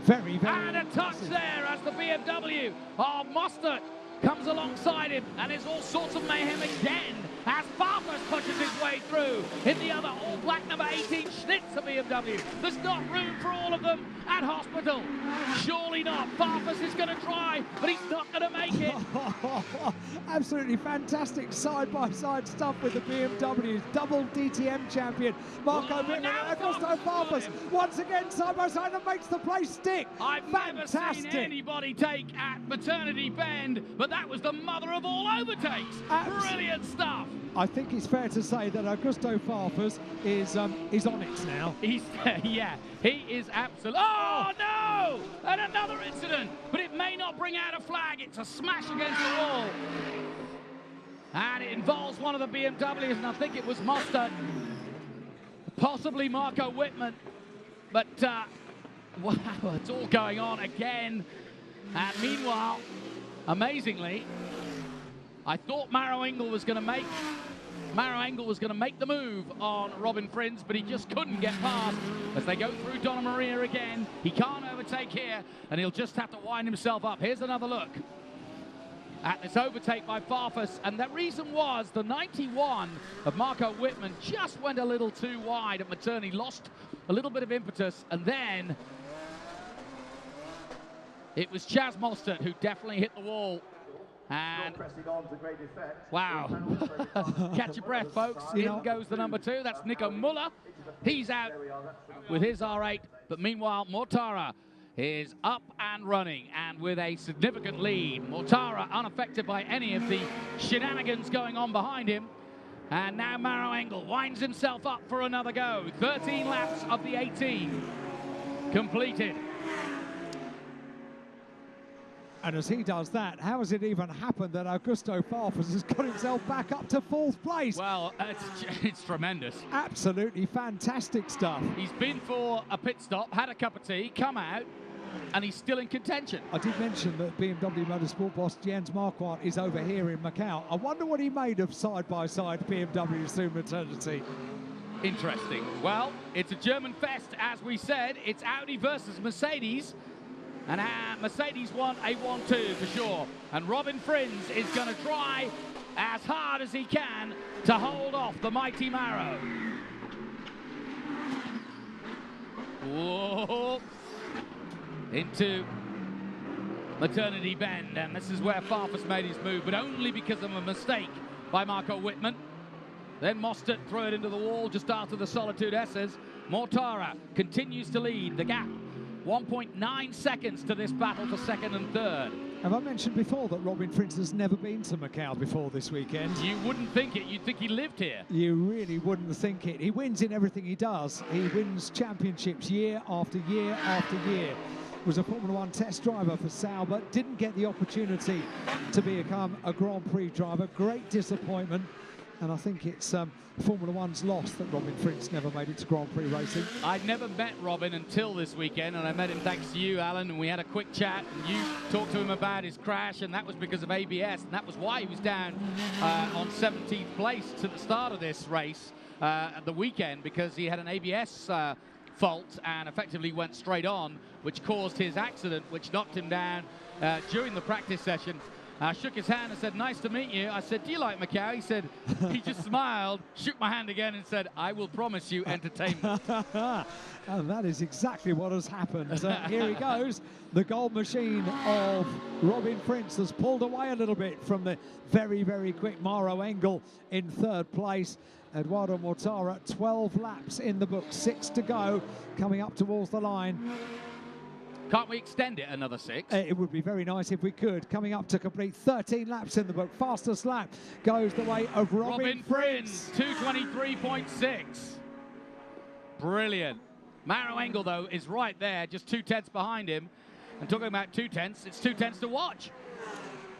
Very, very and a touch there as the BMW of Mostert comes alongside him, and it's all sorts of mayhem again as Farfus pushes his way through in the other all-black number 18 Schnitzer BMW. There's not room for all of them at Hospital. Surely not. Farfus is going to try, but he's not going to make it. Absolutely fantastic side-by-side stuff with the BMWs. Double DTM champion Marco Whitman and Augusto Farfus once again side-by-side, and makes the place stick. I've never seen anybody take at Maternity Bend, but that was the mother of all overtakes. Brilliant stuff. I think it's fair to say that Augusto Farfus is on it now. He's yeah, he is absolutely. Oh no! And another incident, but it may not bring out a flag. It's a smash against the wall, and it involves one of the BMWs, and I think it was Mostert, possibly Marco Whitman. But wow, it's all going on again. And meanwhile, amazingly, I thought Mauro Engel was going to make the move on Robin Frins, but he just couldn't get past as they go through Donna Maria again. He can't overtake here, and he'll just have to wind himself up. Here's another look at this overtake by Farfus, and the reason was the 91 of Marco Whitman just went a little too wide at Maternity, lost a little bit of impetus, and then it was Chaz Mostert who definitely hit the wall. And wow, catch your breath, folks. In goes the number 2. That's Nico Muller. He's out with his R8. But meanwhile, Mortara is up and running, and with a significant lead. Mortara unaffected by any of the shenanigans going on behind him. And now Mauro Engel winds himself up for another go. 13 laps of the 18 completed. And as he does that, how has it even happened that Augusto Farfus has got himself back up to 4th place? Well, it's tremendous. Absolutely fantastic stuff. He's been for a pit stop, had a cup of tea, come out, and he's still in contention. I did mention that BMW Motorsport boss Jens Marquardt is over here in Macau. I wonder what he made of side-by-side BMWs through Maternity. Interesting. Well, it's a German fest, as we said. It's Audi versus Mercedes. And Mercedes won a 1-2 for sure. And Robin Frins is going to try as hard as he can to hold off the mighty Mauro. Whoa. Into Maternity Bend. And this is where Farfus made his move, but only because of a mistake by Marco Whitman. Then Mostert threw it into the wall just after the Solitude S's. Mortara continues to lead the gap. 1.9 seconds to this battle for 2nd and 3rd. Have I mentioned before that Robin Frins has never been to Macau before this weekend? You wouldn't think it. You'd think he lived here. You really wouldn't think it. He wins in everything he does. He wins championships year after year after year. Was a Formula 1 test driver for Sauber. Didn't get the opportunity to become a Grand Prix driver. Great disappointment. And I think it's Formula 1's loss that Robin Frins never made it to Grand Prix racing. I'd never met Robin until this weekend, and I met him thanks to you, Alan, and we had a quick chat, and you talked to him about his crash, and that was because of ABS, and that was why he was down on 17th place to the start of this race at the weekend, because he had an ABS fault and effectively went straight on, which caused his accident, which knocked him down during the practice session. I shook his hand and said, nice to meet you. I said, do you like Macau? He said, he just smiled, shook my hand again and said, I will promise you entertainment. And that is exactly what has happened. Here he goes. The gold machine of Robin Prince has pulled away a little bit from the very, very quick Mauro Engel in third place. Eduardo Mortara, 12 laps in the book, 6 to go, coming up towards the line. Can't we extend it another 6? It would be very nice if we could. Coming up to complete 13 laps in the book. Fastest lap goes the way of Robin Prince. 2:23.6. Brilliant. Mauro Engel, though, is right there, just 2/10 behind him. And talking about 2/10, it's 2/10 to watch.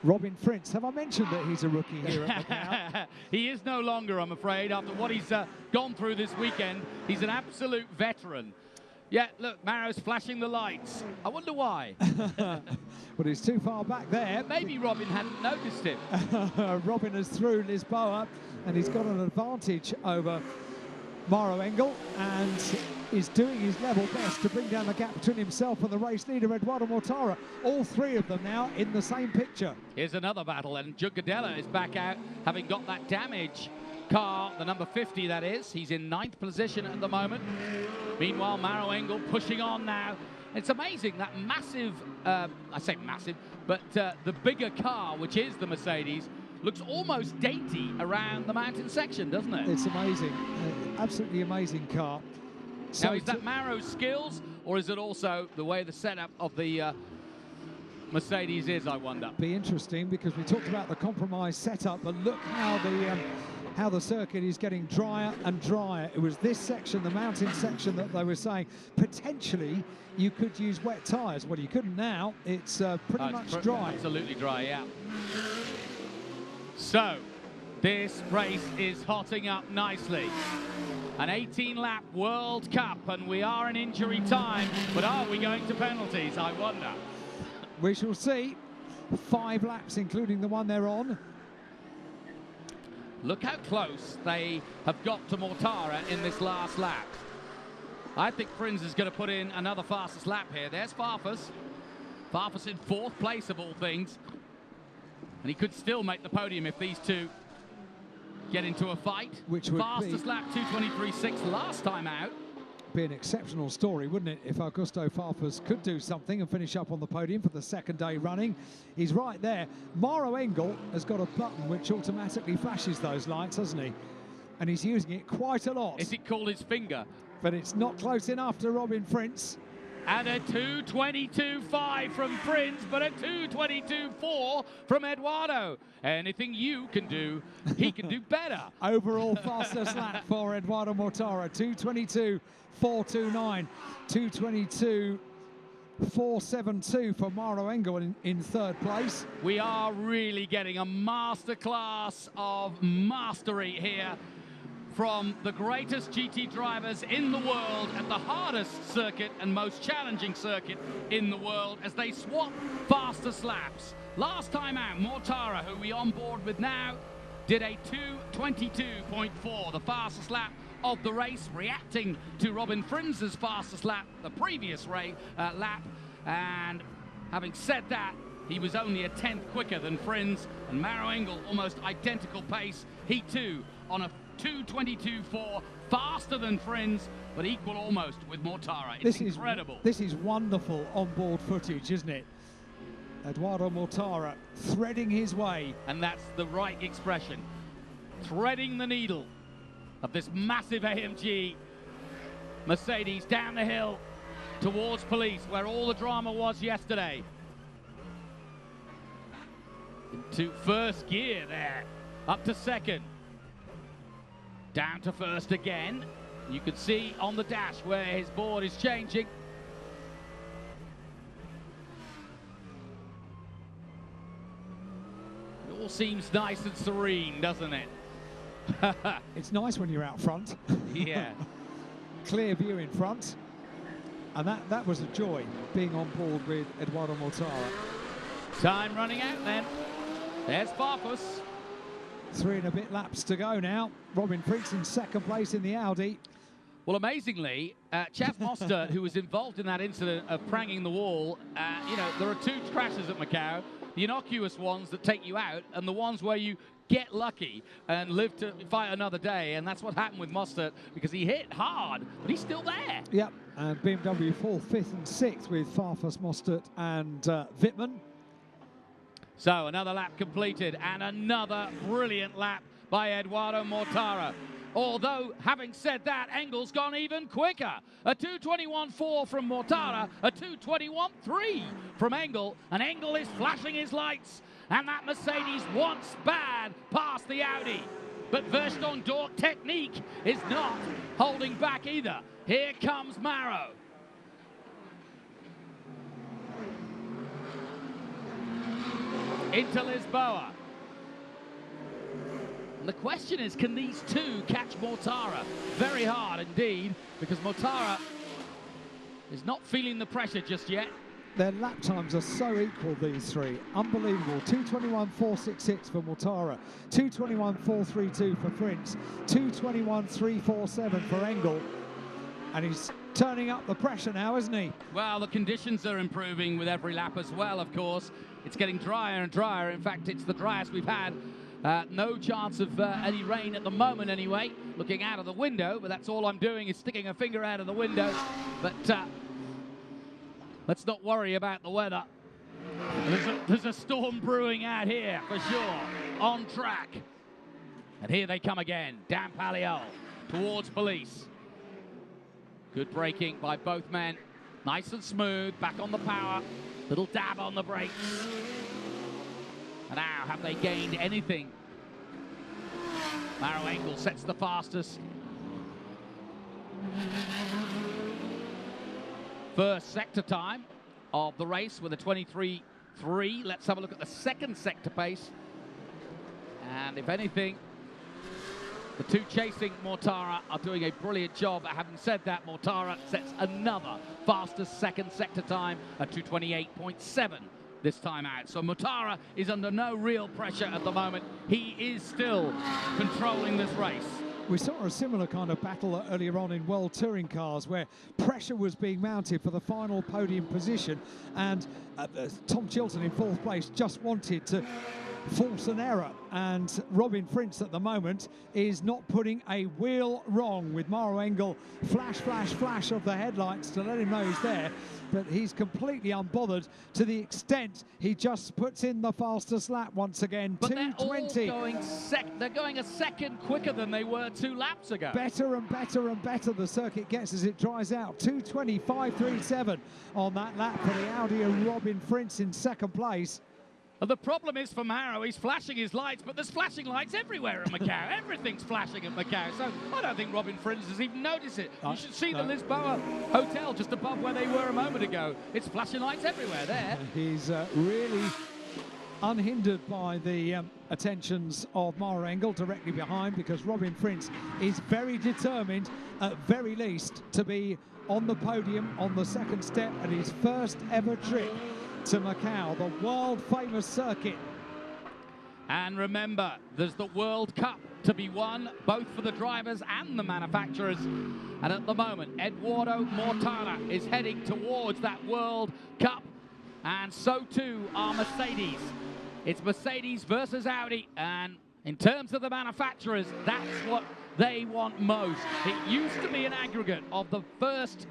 Robin Prince, have I mentioned that he's a rookie here at Macau? He is no longer, I'm afraid, after what he's gone through this weekend. He's an absolute veteran. Yeah, look, Mauro's flashing the lights. I wonder why. But he's too far back there. Maybe Robin hadn't noticed him. Robin is through Lisboa, and he's got an advantage over Mauro Engel, and is doing his level best to bring down the gap between himself and the race leader, Eduardo Mortara. All three of them now in the same picture. Here's another battle, and Giugadella is back out, having got that damage car, the number 50 that is. He's in 9th position at the moment. Meanwhile, Mauro Engel pushing on now. It's amazing that massive, I say massive, but the bigger car, which is the Mercedes, looks almost dainty around the mountain section, doesn't it? It's amazing, absolutely amazing car. So now, is that Mauro's skills, or is it also the way the setup of the Mercedes is, I wonder? Be interesting, because we talked about the compromise setup, but look how the circuit is getting drier and drier. It was this section, the mountain section, that they were saying potentially you could use wet tyres. Well, you couldn't now. It's pretty much dry. Absolutely dry, yeah. So, this race is hotting up nicely. An 18-lap World Cup, and we are in injury time, but are we going to penalties, I wonder? We shall see. 5 laps, including the one they're on. Look how close they have got to Mortara in this last lap. I think Frins is going to put in another fastest lap here. There's Farfus. Farfus in 4th place of all things. And he could still make the podium if these two get into a fight. Which would fastest lap, 2:23.6 last time out. Be an exceptional story, wouldn't it, if Augusto Farfus could do something and finish up on the podium for the 2nd day running. He's right there. Mauro Engel has got a button which automatically flashes those lights, hasn't he? And he's using it quite a lot. Is it called his finger? But it's not close enough to Robin Prince. And a 2:22.5 from Prince, but a 2:22.4 from Eduardo. Anything you can do, he can do better. Overall fastest lap for Eduardo Mortara, 2:22.429, 2:22.472 for Mauro Engel in 3rd place. We are really getting a masterclass of mastery here from the greatest GT drivers in the world at the hardest circuit and most challenging circuit in the world as they swap fastest laps. Last time out, Mortara, who we on board with now, did a 2:22.4, the fastest lap of the race, reacting to Robin Frins's fastest lap, the previous lap. And having said that, he was only a 10th quicker than Frins, and Mauro Engel almost identical pace. He too on a 2:22.4, faster than Frins, but equal almost with Mortara. It's incredible. This is wonderful onboard footage, isn't it? Eduardo Mortara threading his way. And that's the right expression. Threading the needle of this massive AMG Mercedes down the hill towards police, where all the drama was yesterday. Into 1st gear there, up to 2nd. Down to 1st again. You can see on the dash where his board is changing. It all seems nice and serene, doesn't it? It's nice when you're out front. Yeah. Clear view in front. And that was a joy, being on board with Eduardo Mortara. Time running out then. There's Farfus. 3 and a bit laps to go now. Robin Prince in 2nd place in the Audi. Well, amazingly, Chef Mostert, who was involved in that incident of pranging the wall, you know, there are two crashes at Macau, the innocuous ones that take you out and the ones where you get lucky and live to fight another day, and that's what happened with Mostert, because he hit hard, but he's still there. Yep, and BMW 4th, 5th and 6th with Farfus, Mostert and Wittmann. So another lap completed and another brilliant lap by Eduardo Mortara. Although, having said that, Engel's gone even quicker. A 2:21.4 from Mortara, a 2:21.3 from Engel, and Engel is flashing his lights. And that Mercedes wants bad past the Audi. But Verstappen Dork technique is not holding back either. Here comes Maro. Into Lisboa. And the question is, can these two catch Mortara? Very hard indeed, because Mortara is not feeling the pressure just yet. Their lap times are so equal, these three. Unbelievable. 2:21.466 for Mortara, 2:21.432 for Fritz, 2:21.347 for Engel. And he's turning up the pressure now, isn't he? Well, the conditions are improving with every lap as well, of course. It's getting drier and drier. In fact, it's the driest we've had. No chance of any rain at the moment anyway, looking out of the window, but that's all I'm doing is sticking a finger out of the window. But let's not worry about the weather. There's a storm brewing out here for sure, on track. And here they come again, Dan Palliol towards police. Good braking by both men, nice and smooth, back on the power, little dab on the brakes. And now, have they gained anything? Maro Engel sets the fastest. First sector time of the race with a 23.3. Let's have a look at the second sector pace. And if anything, the two chasing Mortara are doing a brilliant job. Having said that, Mortara sets another fastest second sector time at 2:28.7. this time out. So Mortara is under no real pressure at the moment. He is still controlling this race. We saw a similar kind of battle earlier on in World Touring Cars where pressure was being mounted for the final podium position, and Tom Chilton in 4th place just wanted to force an error, and Robin Fritz at the moment is not putting a wheel wrong, with Maro Engel flash, flash, flash of the headlights to let him know he's there, but he's completely unbothered to the extent he just puts in the fastest lap once again. But 2:20. they're going a second quicker than they were 2 laps ago. Better and better and better the circuit gets as it dries out. 2:25.37 on that lap for the Audi and Robin Fritz in 2nd place. And the problem is for Maro, he's flashing his lights, but there's flashing lights everywhere at Macau. Everything's flashing at Macau, so I don't think Robin Fritz has even noticed it. You should see the Lisboa Hotel just above where they were a moment ago. It's flashing lights everywhere there. He's really unhindered by the attentions of Maro Engel directly behind, because Robin Fritz is very determined, at very least, to be on the podium on the 2nd step at his first ever trip to Macau, the world-famous circuit. And remember, there's the World Cup to be won, both for the drivers and the manufacturers. And at the moment, Eduardo Mortara is heading towards that World Cup, and so too are Mercedes. It's Mercedes versus Audi, and in terms of the manufacturers, that's what they want most. It used to be an aggregate of the first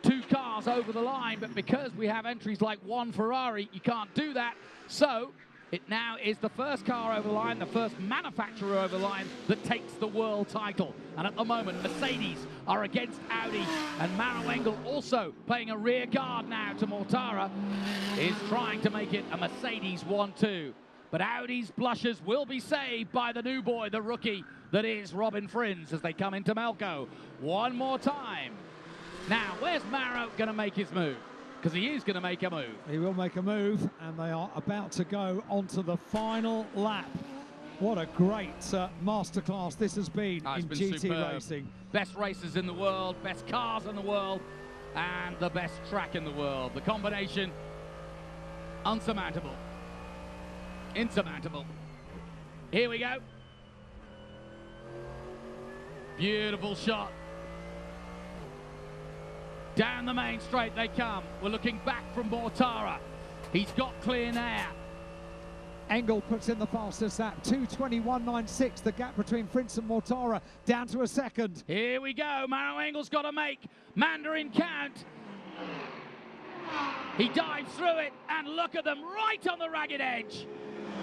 2 cars over the line, but because we have entries like one Ferrari, you can't do that. So it now is the first car over the line, the first manufacturer over the line that takes the world title. And at the moment, Mercedes are against Audi, and Maro Engel, also playing a rear guard now to Mortara, is trying to make it a Mercedes 1-2. But Audi's blushes will be saved by the new boy, the rookie, that is Robin Fritz, as they come into Melco one more time. Now, where's Maro going to make his move? Because he is going to make a move. He will make a move, and they are about to go onto the final lap. What a great masterclass this has been in GT superb. racing. Best racers in the world, best cars in the world, and the best track in the world. The combination, unsurmountable. Insurmountable. Here we go. Beautiful shot Down the main straight they come. We're looking back from Mortara. He's got clean air. Engel puts in the fastest lap, 2:21.96. The gap between Frins and Mortara down to a second. Here we go. Maro Engel's got to make Mandarin count. He dives through it, and look at them right on the ragged edge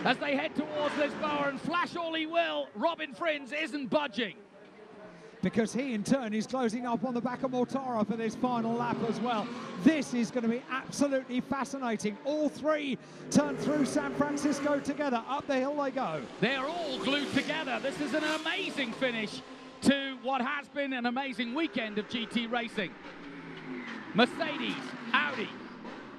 as they head towards Lisboa, and flash all he will. Robin Frins isn't budging, because he in turn is closing up on the back of Mortara for this final lap as well. This is going to be absolutely fascinating. All three turn through San Francisco together. Up the hill they go. They're all glued together. This is an amazing finish to what has been an amazing weekend of GT racing. Mercedes, Audi,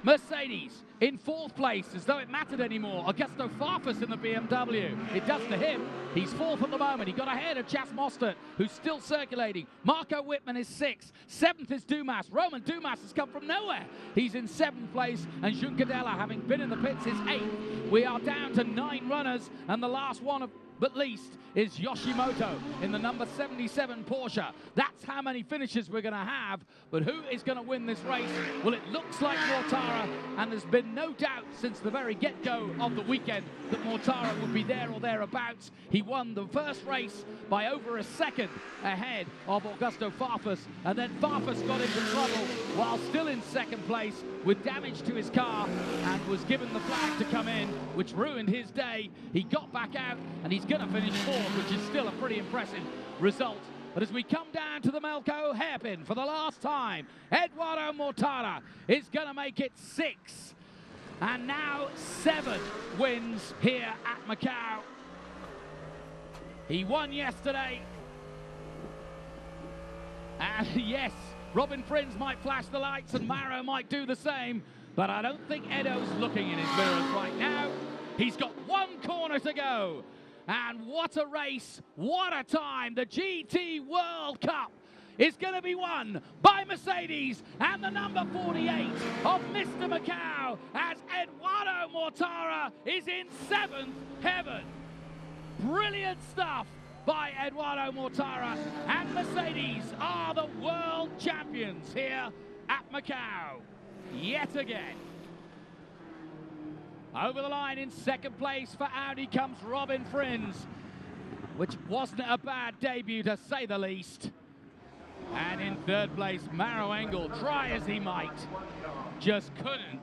Mercedes in fourth place, as though it mattered anymore. Augusto Farfus in the BMW. It does to him. He's fourth at the moment. He got ahead of Chas Mostert, who's still circulating. Marco Wittmann is sixth. Seventh is Dumas. Roman Dumas has come from nowhere. He's in seventh place, and Juncadella, having been in the pits, is eighth. We are down to 9 runners, and the last one of but least is Yoshimoto in the number 77 Porsche. That's how many finishes we're going to have, but who is going to win this race? Well, it looks like Mortara, and there's been no doubt since the very get-go of the weekend that Mortara would be there or thereabouts. He won the first race by over a second ahead of Augusto Farfus, and then Farfus got into trouble while still in second place with damage to his car and was given the flag to come in, which ruined his day. He got back out, and he's going to finish fourth, which is still a pretty impressive result. But as we come down to the Melco hairpin for the last time, Eduardo Mortara is going to make it 6. And now 7 wins here at Macau. He won yesterday. And yes, Robin Frins might flash the lights and Maro might do the same, but I don't think Edo's looking in his mirrors right now. He's got 1 corner to go. And what a race, what a time. The GT World Cup is going to be won by Mercedes and the number 48 of Mr. Macau, as Eduardo Mortara is in 7th heaven. Brilliant stuff by Eduardo Mortara, and Mercedes are the world champions here at Macau yet again. Over the line in second place for Audi comes Robin Frins, which wasn't a bad debut to say the least. And in third place, Maro Engel, try as he might, just couldn't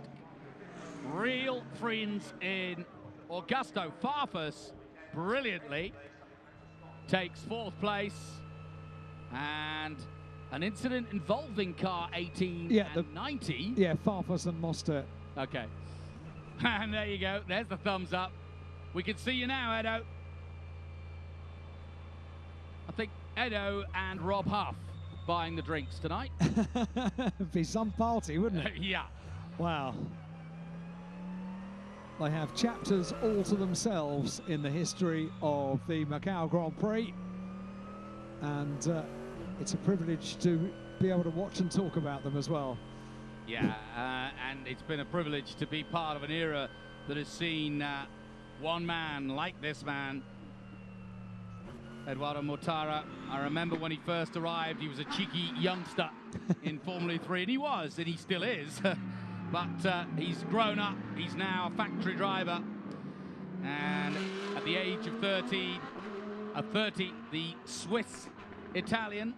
reel Frins in. Augusto Farfus brilliantly takes fourth place, and an incident involving car 18 and 90. Yeah, Farfus and Mostert. Okay. And there you go. There's the thumbs up. We can see you now, Edo. I think Edo and Rob Huff buying the drinks tonight. Be some party, wouldn't it? Yeah. Wow. They have chapters all to themselves in the history of the Macau Grand Prix. And it's a privilege to be able to watch and talk about them as well. Yeah, and it's been a privilege to be part of an era that has seen one man like this man, Eduardo Mortara. I remember when he first arrived, he was a cheeky youngster in Formula 3, and he was, and he still is. But he's grown up, he's now a factory driver, and at the age of 30, the Swiss Italian.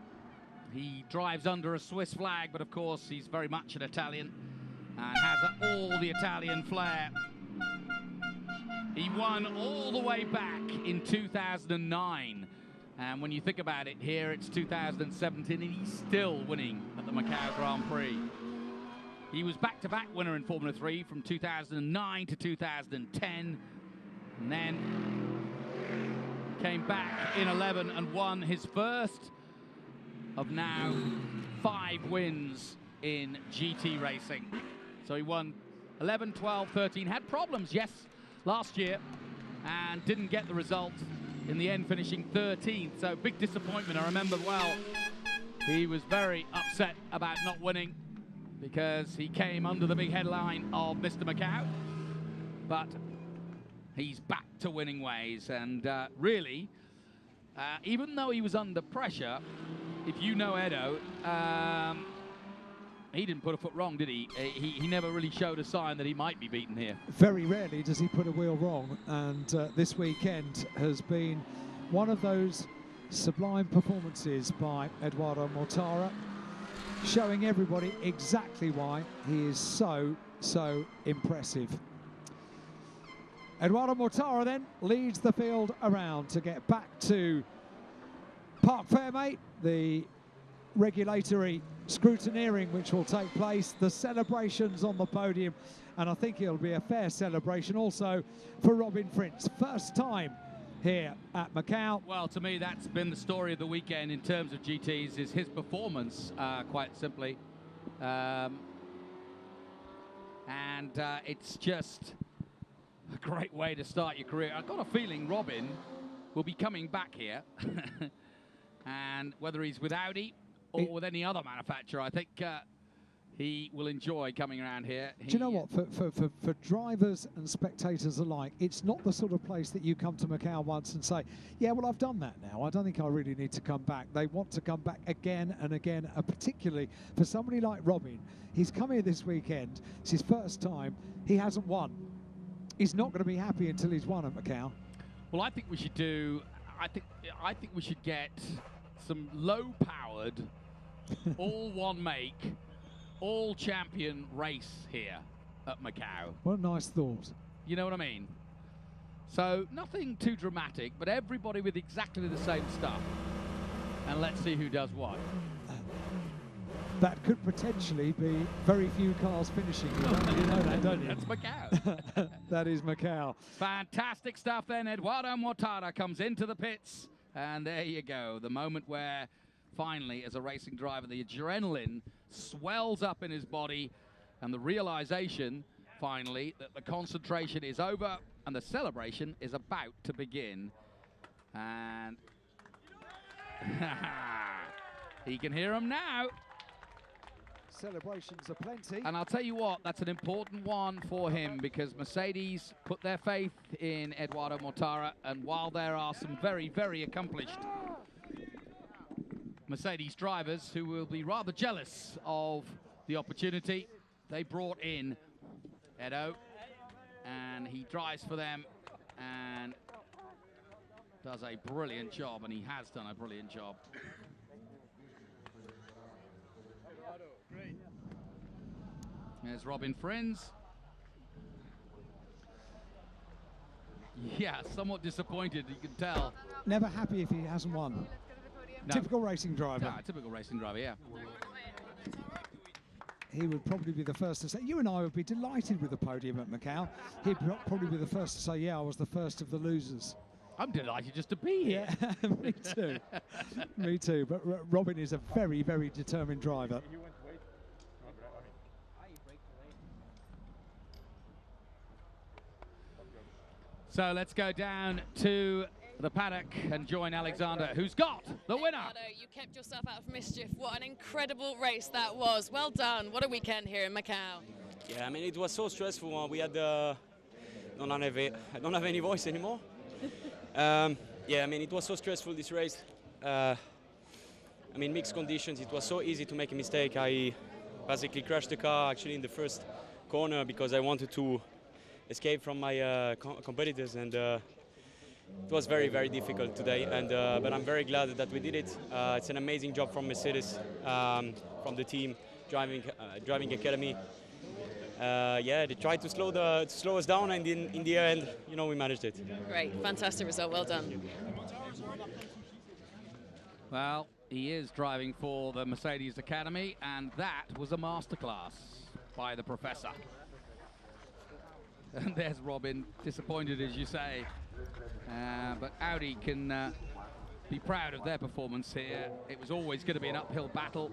He drives under a Swiss flag, but of course he's very much an Italian and has all the Italian flair. He won all the way back in 2009. And when you think about it, here it's 2017 and he's still winning at the Macau Grand Prix. He was back-to-back winner in Formula 3 from 2009 to 2010. And then came back in 11 and won his first of now 5 wins in GT racing. So he won 11, 12, 13, had problems, yes, last year, and didn't get the result in the end, finishing 13th. So big disappointment. I remember well, he was very upset about not winning because he came under the big headline of Mr. Macau. But he's back to winning ways, and really, even though he was under pressure, if you know Edo, He didn't put a foot wrong, did he? He never really showed a sign that he might be beaten here. Very rarely does he put a wheel wrong, and this weekend has been one of those sublime performances by Eduardo Mortara, showing everybody exactly why he is so impressive. Eduardo Mortara then leads the field around to get back to Parc Fermé, the regulatory scrutineering which will take place, the celebrations on the podium, and I think it'll be a fair celebration also for Robin Fritz. First time here at Macau. Well, to me, that's been the story of the weekend in terms of GTs, is his performance, quite simply. It's just a great way to start your career. I've got a feeling Robin will be coming back here. And whether he's with Audi or with any other manufacturer, I think he will enjoy coming around here. Do you know what? For drivers and spectators alike, it's not the sort of place that you come to Macau once and say, yeah, well, I've done that now. I don't think I really need to come back. They want to come back again and again, particularly for somebody like Robin. He's come here this weekend. It's his first time. He hasn't won. He's not going to be happy until he's won at Macau. Well, I think we should do, I think we should get some low-powered, all one make, all champion race here at Macau. What a nice thought. You know what I mean? So nothing too dramatic, but everybody with exactly the same stuff. And let's see who does what. That could potentially be very few cars finishing. You know that, don't you? That's Macau. That is Macau. Fantastic stuff then. Eduardo Mortara comes into the pits. And there you go. The moment where finally, as a racing driver, the adrenaline swells up in his body. And the realization, finally, that the concentration is over and the celebration is about to begin. And he can hear him now. Celebrations are plenty. And I'll tell you what, that's an important one for him, because Mercedes put their faith in Eduardo Mortara, and while there are some very, very accomplished Mercedes drivers who will be rather jealous of the opportunity, they brought in Edo, and he drives for them and does a brilliant job, and he has done a brilliant job. There's Robin Fritz. Yeah, somewhat disappointed, you can tell. Never happy if he hasn't won. No. Typical racing driver. No, typical racing driver, yeah. He would probably be the first to say, you and I would be delighted with the podium at Macau. He'd probably be the first to say, yeah, I was the first of the losers. I'm delighted just to be here. Yeah, me too. Me too. But Robin is a very, very determined driver. So let's go down to the paddock and join Alexander, who's got the winner. Eduardo, you kept yourself out of mischief. What an incredible race that was. Well done. What a weekend here in Macau. Yeah, I mean, it was so stressful. We had I don't have any voice anymore. Yeah, I mean, it was so stressful, this race. I mean, mixed conditions. It was so easy to make a mistake. I basically crashed the car actually in the first corner because I wanted to escape from my competitors, and it was very, very difficult today. And but I'm very glad that we did it. It's an amazing job from Mercedes, from the team, driving academy. Yeah, they tried to slow us down, and in the end, you know, we managed it. Great, fantastic result. Well done. Well, he is driving for the Mercedes Academy, and that was a masterclass by the professor. And there's Robin, disappointed, as you say. But Audi can be proud of their performance here. It was always going to be an uphill battle.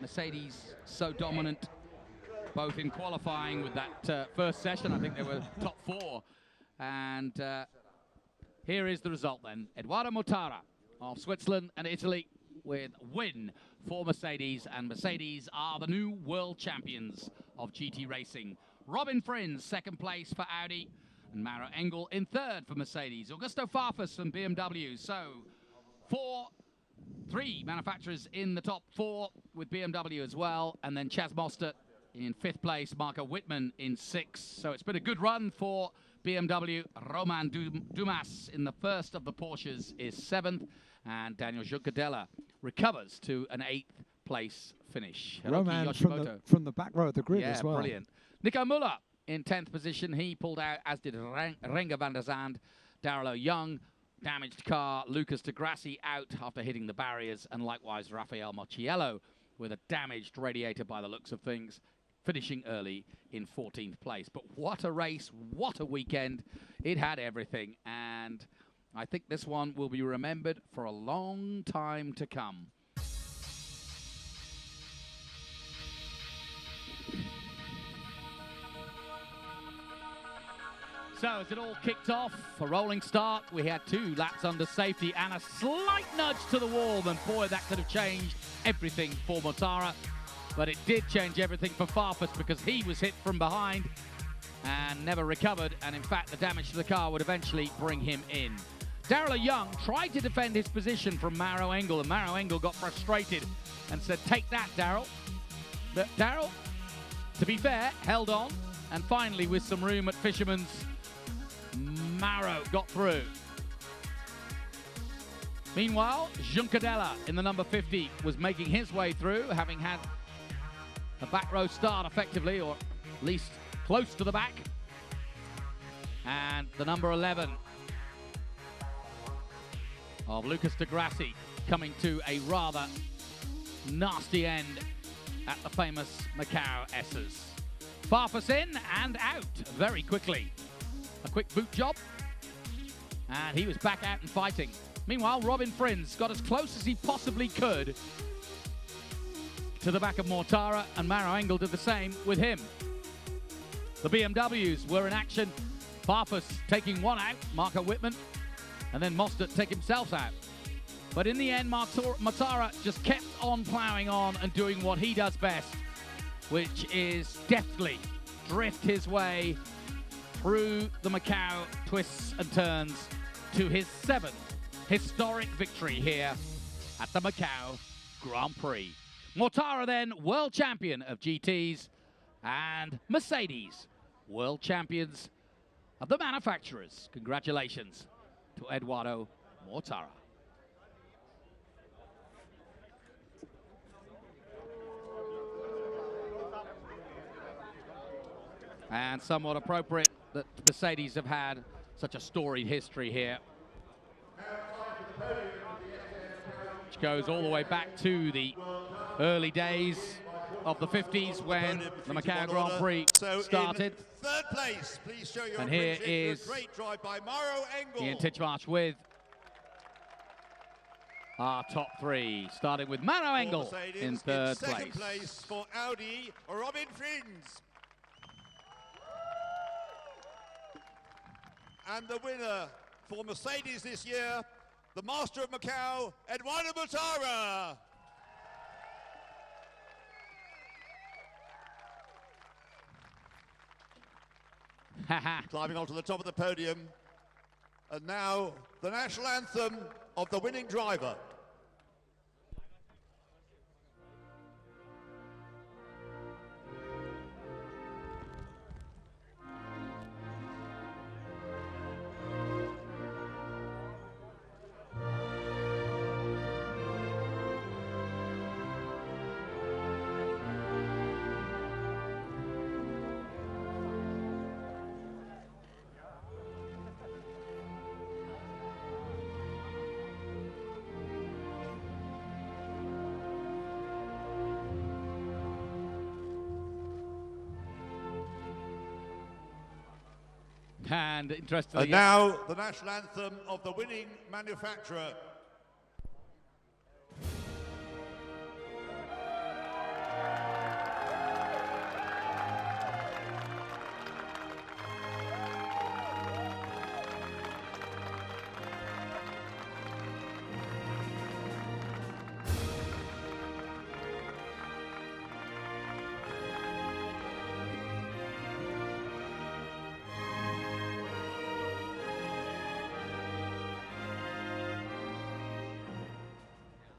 Mercedes so dominant, both in qualifying with that first session. I think they were top 4. And here is the result then. Eduardo Mortara of Switzerland and Italy with win for Mercedes. And Mercedes are the new world champions of GT racing. Robin Fritz, second place for Audi, and Mauro Engel in third for Mercedes. Augusto Farfus from BMW. So, 4 three manufacturers in the top four with BMW as well, and then Chas Mostert in 5th place, Marco Wittmann in 6th. So it's been a good run for BMW. Romain Dumas in the first of the Porsches is 7th, and Daniel Juncadella recovers to an 8th place finish. Romain from the back row of the grid as well. Brilliant. Nico Müller in 10th position. He pulled out, as did Renger van der Zand, Darrell Young, damaged car, Lucas de Grassi out after hitting the barriers, and likewise Rafael Mocciello with a damaged radiator by the looks of things, finishing early in 14th place. But what a race, what a weekend. It had everything, and I think this one will be remembered for a long time to come. So as it all kicked off, a rolling start, we had 2 laps under safety and a slight nudge to the wall, and boy, that could have changed everything for Mortara. But it did change everything for Farfus, because he was hit from behind and never recovered, and in fact the damage to the car would eventually bring him in. Darrell Young tried to defend his position from Maro Engel, and Maro Engel got frustrated and said, "Take that, Darrell." But Darrell, to be fair, held on, and finally with some room at Fisherman's, Maro got through. Meanwhile, Juncadella in the number 50 was making his way through, having had a back row start effectively, or at least close to the back. And the number 11 of Lucas de Grassi coming to a rather nasty end at the famous Macau S's. Farfus in and out very quickly. A quick boot job, and he was back out and fighting. Meanwhile, Robin Frins got as close as he possibly could to the back of Mortara, and Maro Engel did the same with him. The BMWs were in action. Farfus taking one out, Marco Wittmann, and then Mostert take himself out. But in the end, Mortara just kept on ploughing on and doing what he does best, which is deftly drift his way through the Macau twists and turns to his 7th historic victory here at the Macau Grand Prix. Mortara then world champion of GTs, and Mercedes world champions of the manufacturers. Congratulations to Eduardo Mortara. And somewhat appropriate that Mercedes have had such a storied history here, which goes all the way back to the early days of the 50s when the Macau Grand Prix started. In 3rd place, please show your and here appreciation is for a great drive by Maro Engel. Ian Titchmarsh with our top 3, starting with Maro Engel in 3rd place. In 2nd place for Audi, Robin Frins. And the winner for Mercedes this year, the master of Macau, Eduardo Mortara. Climbing onto the top of the podium. And now the national anthem of the winning driver. And interestingly, and now the national anthem of the winning manufacturer.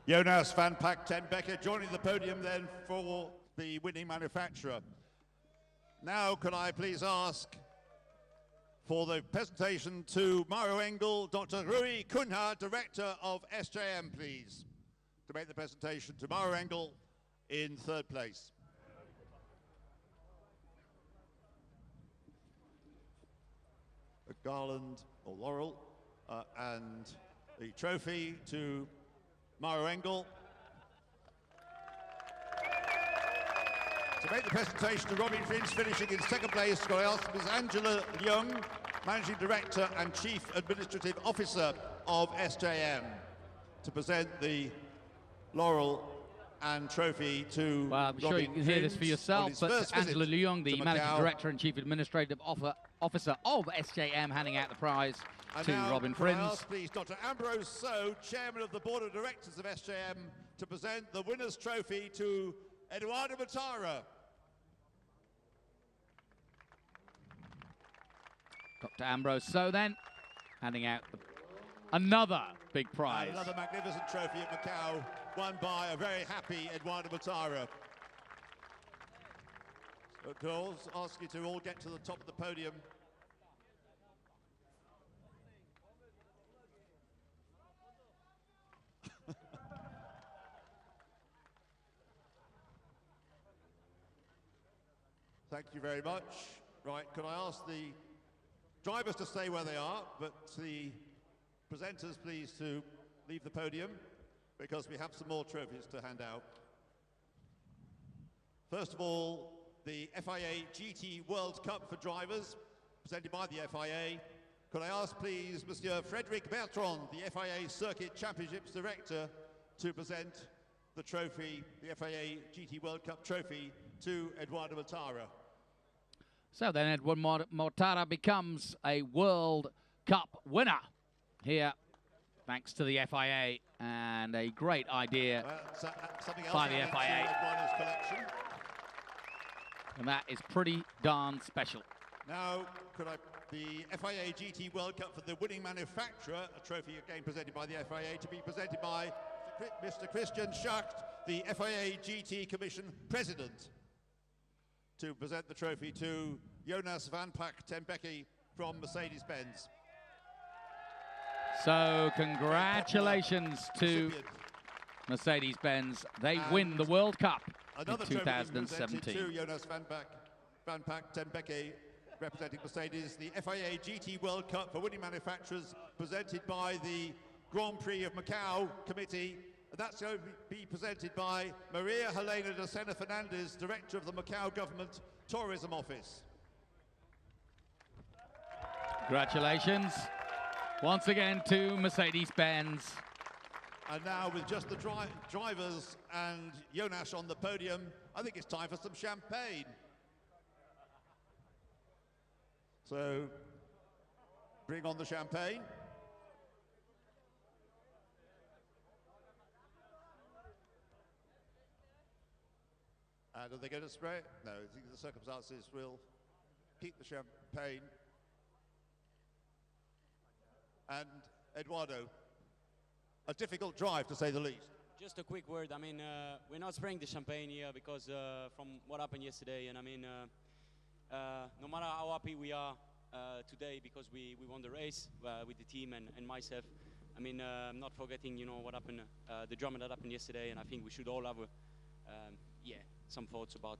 Jonas van Pack ten Becker joining the podium then for the winning manufacturer. Now can I please ask for the presentation to Mauro Engel, Dr. Rui Cunha, Director of SJM, please, to make the presentation to Mauro Engel in third place. A garland or laurel and the trophy to Mauro Engel. To make the presentation to Robin Prince, finishing in second place, I ask Ms. Angela Leung, Managing Director and Chief Administrative Officer of SJM, to present the laurel and trophy to Well, I'm sure Robin you can hear this for Prince yourself, but Angela Leung, the to Managing Macau. Director and Chief Administrative Officer of SJM, handing out the prize And to now, Robin can I Prince. ask, please, Dr. Ambrose So, Chairman of the Board of Directors of SJM, to present the winner's trophy to Eduardo Matara. Dr. Ambrose So then, handing out another big prize. Another magnificent trophy at Macau, won by a very happy Eduardo Matara. So, can I also ask you to all get to the top of the podium. Thank you very much. Right, can I ask the drivers to stay where they are, but the presenters please to leave the podium, because we have some more trophies to hand out. First of all, the FIA GT World Cup for drivers, presented by the FIA. Could I ask please Monsieur Frédéric Bertrand, the FIA Circuit Championships Director, to present the trophy, the FIA GT World Cup trophy, to Eduardo Matara. So then Edward Mortara becomes a World Cup winner here, thanks to the FIA, and a great idea by the FIA. And that is pretty darn special. Now, the FIA GT World Cup for the winning manufacturer, a trophy again presented by the FIA, to be presented by Mr. Christian Schacht, the FIA GT Commission President, to present the trophy to Jonas van Pack ten Becker from Mercedes-Benz. So congratulations to Mercedes-Benz. They win the World Cup in 2017. To Jonas van Pack ten Becker, representing Mercedes, the FIA GT World Cup for winning manufacturers, presented by the Grand Prix of Macau Committee. That's going to be presented by Maria Helena de Sena Fernandez, Director of the Macau Government Tourism Office. Congratulations once again to Mercedes-Benz. And now with just the drivers and Jonas on the podium, I think it's time for some champagne. So bring on the champagne. And are they going to spray it? No, I think the circumstances will keep the champagne. And Eduardo, a difficult drive to say the least. Just a quick word. I mean, we're not spraying the champagne here because from what happened yesterday. And I mean, no matter how happy we are today because we won the race with the team and myself, I mean, I'm not forgetting, you know, what happened, the drama that happened yesterday. And I think we should all have, some thoughts about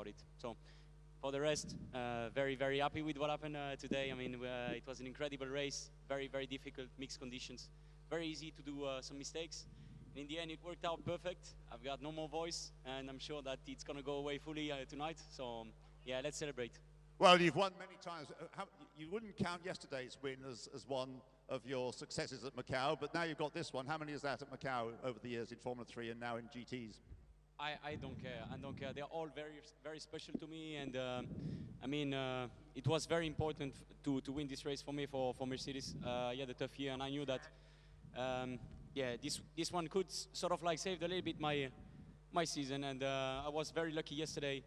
it. So, for the rest, very, very happy with what happened today. I mean, it was an incredible race, very, very difficult, mixed conditions. Very easy to do some mistakes. And in the end, it worked out perfect. I've got no more voice, and I'm sure that it's going to go away fully tonight. So, yeah, let's celebrate. Well, you've won many times. You wouldn't count yesterday's win as one of your successes at Macau, but now you've got this one. How many is that at Macau over the years in Formula 3 and now in GTs? I don't care. I don't care. They're all very, very special to me, and I mean, it was very important to win this race for me for Mercedes. I had a tough year, and I knew that. Yeah, this one could sort of like save a little bit my season, and I was very lucky yesterday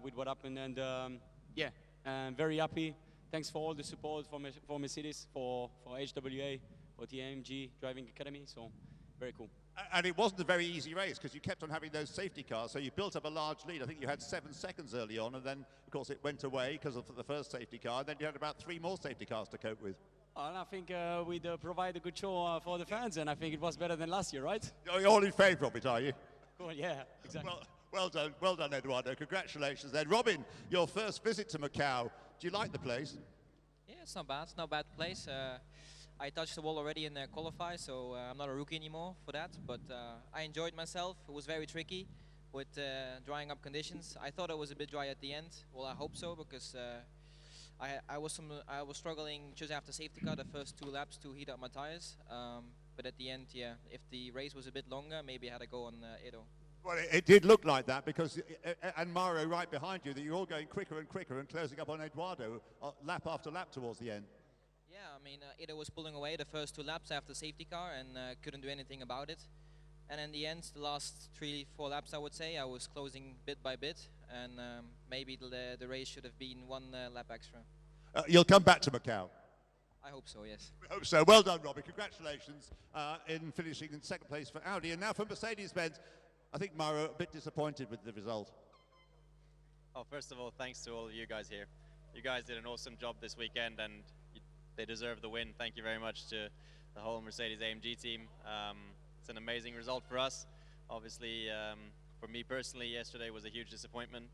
with what happened, and yeah, I'm very happy. Thanks for all the support for Mercedes, for HWA, for the AMG Driving Academy. So very cool. And it wasn't a very easy race because you kept on having those safety cars, so you built up a large lead. I think you had 7 seconds early on, and then, of course, it went away because of the first safety car, and then you had about 3 more safety cars to cope with. And I think we provide a good show for the fans, and I think it was better than last year, right? You're all in favour of it, are you? Well, yeah, exactly. Well done, Eduardo. Congratulations then. Robin, your first visit to Macau. Do you like the place? Yeah, it's not bad. It's not a bad place. I touched the wall already in qualify, so I'm not a rookie anymore for that. But I enjoyed myself. It was very tricky with drying up conditions. I thought it was a bit dry at the end. Well, I hope so, because I was struggling just after safety car the first 2 laps to heat up my tires. But at the end, yeah, if the race was a bit longer, maybe I had to go on Edo. Well, it did look like that because, and Mauro right behind you, that you're all going quicker and quicker and closing up on Eduardo lap after lap towards the end. Yeah, I mean, Edo was pulling away the first 2 laps after safety car and couldn't do anything about it. And in the end, the last 3-4 laps, I would say, I was closing bit by bit, and maybe the race should have been 1 lap extra. You'll come back to Macau. I hope so, yes. We hope so. Well done, Robbie. Congratulations in finishing in 2nd place for Audi. And now for Mercedes-Benz, I think Mauro a bit disappointed with the result. Oh, first of all, thanks to all of you guys here. You guys did an awesome job this weekend, and they deserve the win. Thank you very much to the whole Mercedes-AMG team. It's an amazing result for us. Obviously, for me personally, yesterday was a huge disappointment.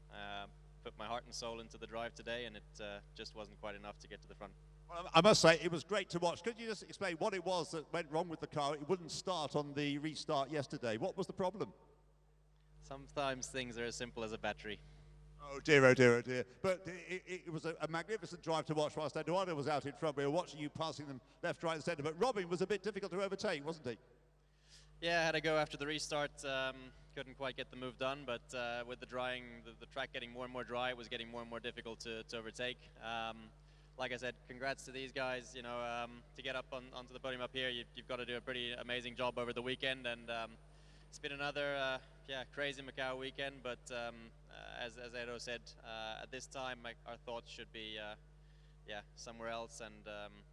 Put my heart and soul into the drive today, and it just wasn't quite enough to get to the front. Well, I must say, it was great to watch. Could you just explain what it was that went wrong with the car? It wouldn't start on the restart yesterday. What was the problem? Sometimes things are as simple as a battery. Oh dear, oh dear, oh dear. But it was a magnificent drive to watch whilst Eduardo was out in front. We were watching you passing them left, right and centre. But Robin was a bit difficult to overtake, wasn't he? Yeah, I had to go after the restart. Couldn't quite get the move done, but with the drying, the track getting more and more dry, it was getting more and more difficult to overtake. Like I said, congrats to these guys. You know, to get up onto the podium up here, you've got to do a pretty amazing job over the weekend, and it's been another crazy Macau weekend. But as Edo said, at this time, our thoughts should be somewhere else and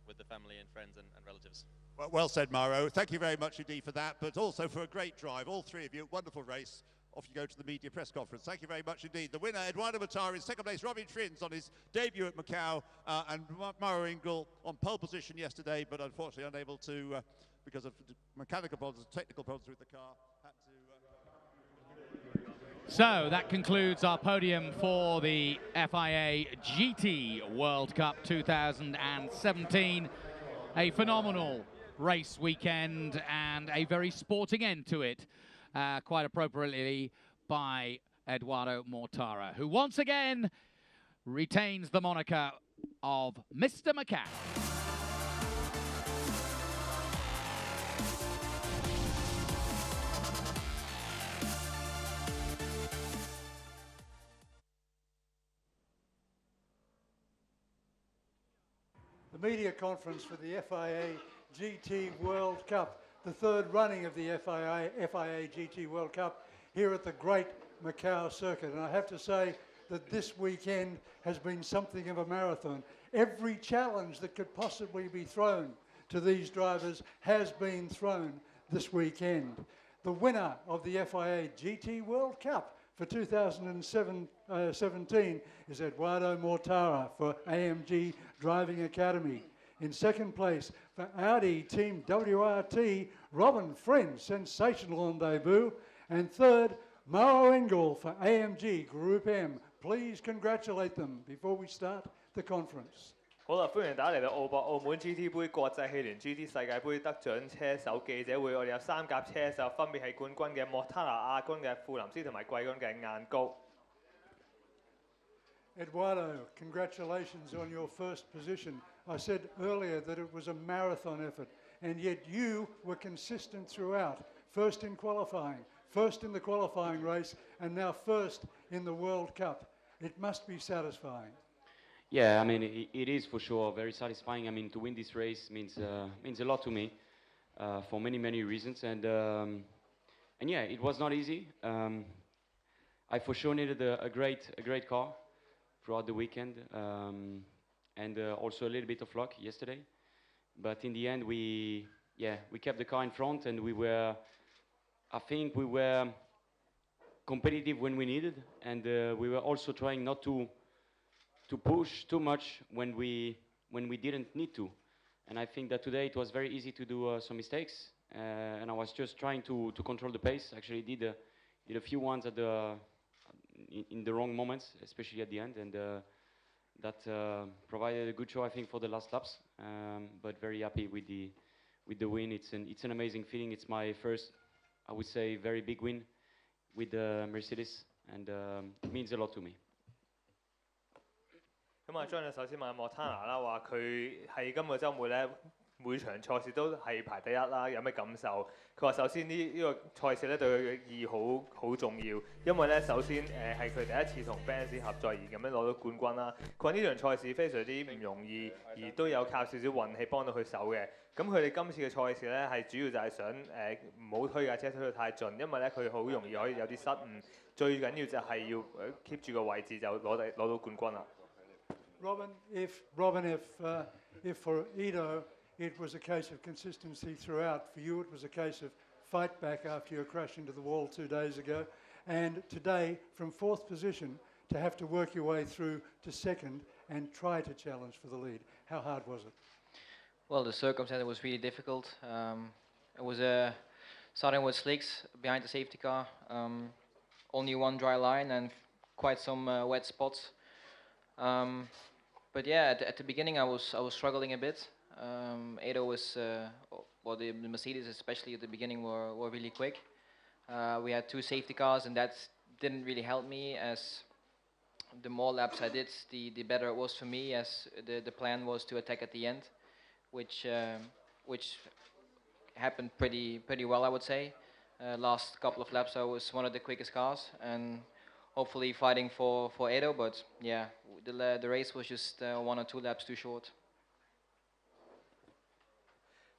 with the family and friends and relatives. Well said, Mauro. Thank you very much indeed for that, but also for a great drive. All 3 of you, wonderful race. Off you go to the media press conference. Thank you very much indeed. The winner, Eduardo Mortara, in 2nd place. Robin Trins on his debut at Macau, and Mauro Engel on pole position yesterday, but unfortunately unable to, because of mechanical problems, technical problems with the car, had to... So that concludes our podium for the FIA GT World Cup 2017. A phenomenal race weekend and a very sporting end to it, quite appropriately by Eduardo Mortara, who once again retains the moniker of Mr. Macau. The media conference for the FIA GT World Cup, the 3rd running of the FIA GT World Cup here at the great Macau circuit. And I have to say that this weekend has been something of a marathon. Every challenge that could possibly be thrown to these drivers has been thrown this weekend. The winner of the FIA GT World Cup for 2017 is Eduardo Mortara for AMG Driving Academy. In 2nd place for Audi Team WRT, Robin Friend, sensational on debut. And 3rd, Mauro Engel for AMG Group M. Please congratulate them before we start the conference. 好啦，歡迎大家嚟到澳門 GT 杯國際汽聯 GT 世界盃得獎車手記者會。我哋有3甲車手，分別係冠軍嘅莫塔拿、亞軍嘅富林斯同埋季軍嘅晏高。Eduardo, congratulations on your first position. I said earlier that it was a marathon effort, and yet you were consistent throughout. First in qualifying, first in the qualifying race, and now first in the World Cup. It must be satisfying. Yeah, I mean, it is for sure very satisfying. I mean, to win this race means a lot to me for many reasons, and yeah, it was not easy. I for sure needed a great car throughout the weekend, and also a little bit of luck yesterday. But in the end, we kept the car in front, and we were I think we were competitive when we needed, and we were also trying not to push too much when we didn't need to. And I think that today it was very easy to do some mistakes, and I was just trying to control the pace. Actually, did a few ones at in the wrong moments, especially at the end, and that provided a good show, I think, for the last laps. But very happy with the win. It's an amazing feeling. It's my first, I would say, very big win with Mercedes, and it means a lot to me. 咁啊，John 首先問莫塔拿啦，話佢係今個週末咧每場賽事都係排第一啦，有咩感受？佢話首先呢個賽事咧對佢嘅意義好重要，因為咧首先係佢第一次同 Benz 合作而咁樣攞到冠軍啦。佢話呢場賽事非常之唔容易，而都有靠少少運氣幫到佢手嘅。咁佢哋今次嘅賽事咧係主要就係想唔好推架車推到太盡，因為咧佢好容易可以有啲失誤，最緊要就係要keep 住個位置就攞到冠軍啦。Robin, if for Edo it was a case of consistency throughout, for you it was a case of fight back after your crash into the wall 2 days ago, and today from 4th position to have to work your way through to 2nd and try to challenge for the lead. How hard was it? Well, the circumstance was really difficult. It was starting with slicks behind the safety car, only one dry line and quite some wet spots. But yeah, at the beginning I was struggling a bit. Edo was, well, the Mercedes especially at the beginning were really quick. We had 2 safety cars, and that didn't really help me. As the more laps I did, the better it was for me. As the plan was to attack at the end, which happened pretty well, I would say. Last couple of laps I was one of the quickest cars, and hopefully fighting for Edo, but yeah, the race was just 1 or 2 laps too short.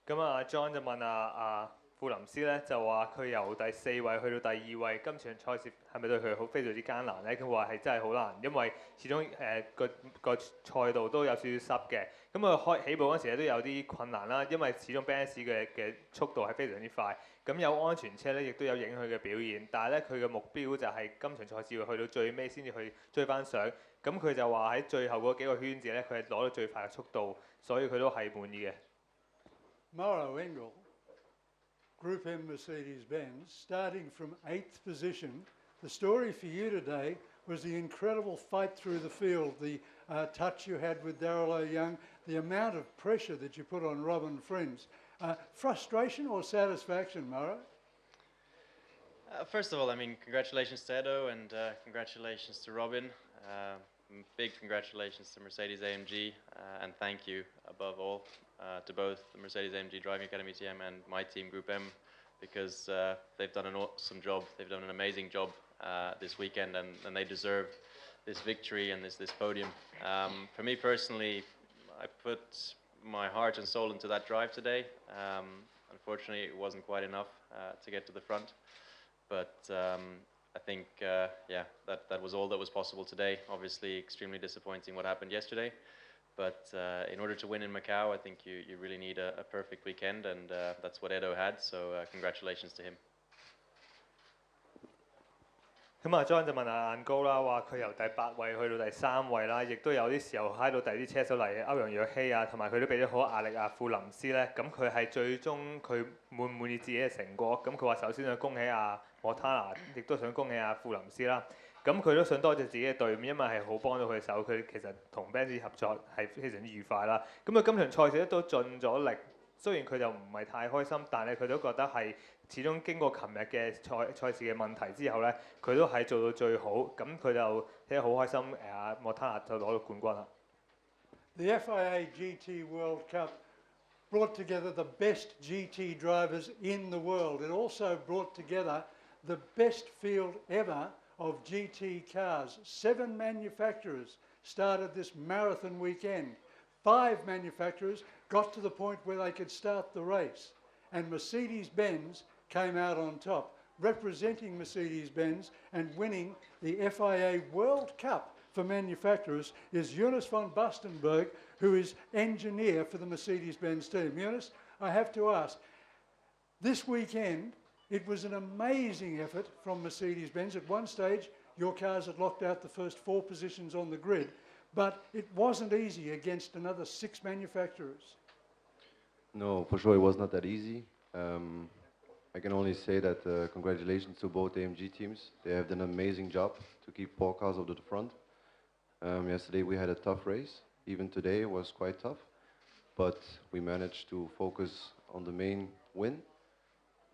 咁啊 ，John 就問富林斯咧，就話佢由第4位去到第2位，今場賽事係咪對佢非常之艱難咧？佢話係真係好難，因為始終個賽道都有少少濕嘅。咁佢起步嗰時咧都有啲困難啦，因為始終 Benz 嘅速度係非常之快。咁有安全車咧，亦都有影響佢嘅表現。但係咧，佢嘅目標就係今場賽事要去到最尾先至去追翻上。咁佢就話喺最後嗰幾個圈子咧，佢係攞到最快嘅速度，所以佢都係滿意嘅。Mauro Engel, Group M Mercedes-Benz, starting from 8th position. The story for you today was the incredible fight through the field, the touch you had with Darryl O'Young, the amount of pressure that you put on Robin Friends. Frustration or satisfaction, Mauro? First of all, I mean, congratulations to Edo and congratulations to Robin. Big congratulations to Mercedes-AMG and thank you above all to both the Mercedes-AMG Driving Academy team and my team Group M, because they've done an awesome job. They've done an amazing job this weekend, and they deserve this victory and this podium. For me personally, I put my heart and soul into that drive today. Unfortunately, it wasn't quite enough to get to the front, but I think, yeah, that was all that was possible today. Obviously, extremely disappointing what happened yesterday, but in order to win in Macau, I think you really need a perfect weekend, and that's what Edo had, so congratulations to him. 咁啊 ，John 就問晏高啦，話佢由第8位去到第3位啦，亦都有啲時候揩到第啲車手嚟歐陽若曦啊，同埋佢都俾咗好壓力富林斯咧。咁佢係最終佢滿唔滿意自己嘅成果？咁佢話首先想恭喜莫塔拿，亦都想恭喜富林斯啦。咁佢都想多謝自己嘅隊伍，因為係好幫到佢手。佢其實同 Benz 合作係非常之愉快啦。咁佢今場賽事咧都盡咗力，雖然佢就唔係太開心，但係佢都覺得係始終經過琴日嘅賽事嘅問題之後咧，佢都係做到最好。咁佢就睇得好開心。莫塔拿就攞到冠軍啦。The FIA GT World Cup brought together the best GT drivers in the world. It also brought together the best field ever of GT cars. 7 manufacturers started this marathon weekend. 5 manufacturers got to the point where they could start the race. And Mercedes-Benz came out on top, representing Mercedes-Benz and winning the FIA World Cup for manufacturers is Jonas von Bastenberg, who is engineer for the Mercedes-Benz team. Jonas, I have to ask, this weekend It was an amazing effort from Mercedes-Benz. At one stage, your cars had locked out the first 4 positions on the grid, but it wasn't easy against another 6 manufacturers. No, for sure it was not that easy. I can only say that congratulations to both AMG teams. They have done an amazing job to keep 4 cars up to the front. Yesterday we had a tough race. Even today it was quite tough. But we managed to focus on the main win.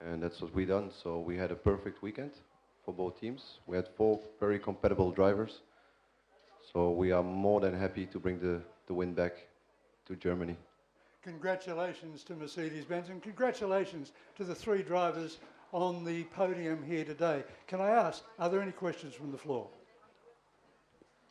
And that's what we done. So we had a perfect weekend for both teams. We had 4 very compatible drivers. So we are more than happy to bring the win back to Germany. Congratulations to Mercedes-Benz and congratulations to the 3 drivers on the podium here today. Can I ask, are there any questions from the floor?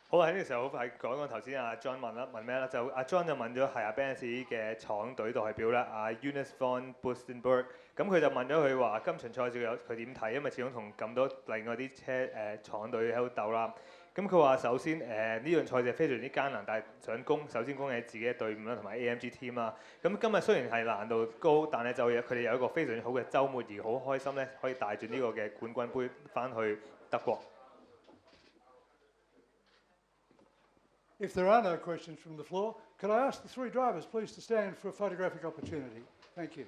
好喺呢個時候好快講講頭先阿 John 問咩啦？就阿 John 就問咗係阿 Benz 嘅廠隊代表啦，阿 Eunice von Bustenberg。咁佢就問咗佢話今場賽事佢點睇？因為始終同咁多另外啲車廠隊喺度鬥啦。咁佢話首先呢樣賽事非常之艱難，但係首先恭喜自己嘅隊伍啦，同埋 AMG team 啦。咁今日雖然係難度高，但係就佢哋有一個非常之好嘅週末，而好開心咧，可以帶住呢個嘅冠軍杯翻去德國。If there are no questions from the floor, could I ask the 3 drivers please to stand for a photographic opportunity? Thank you.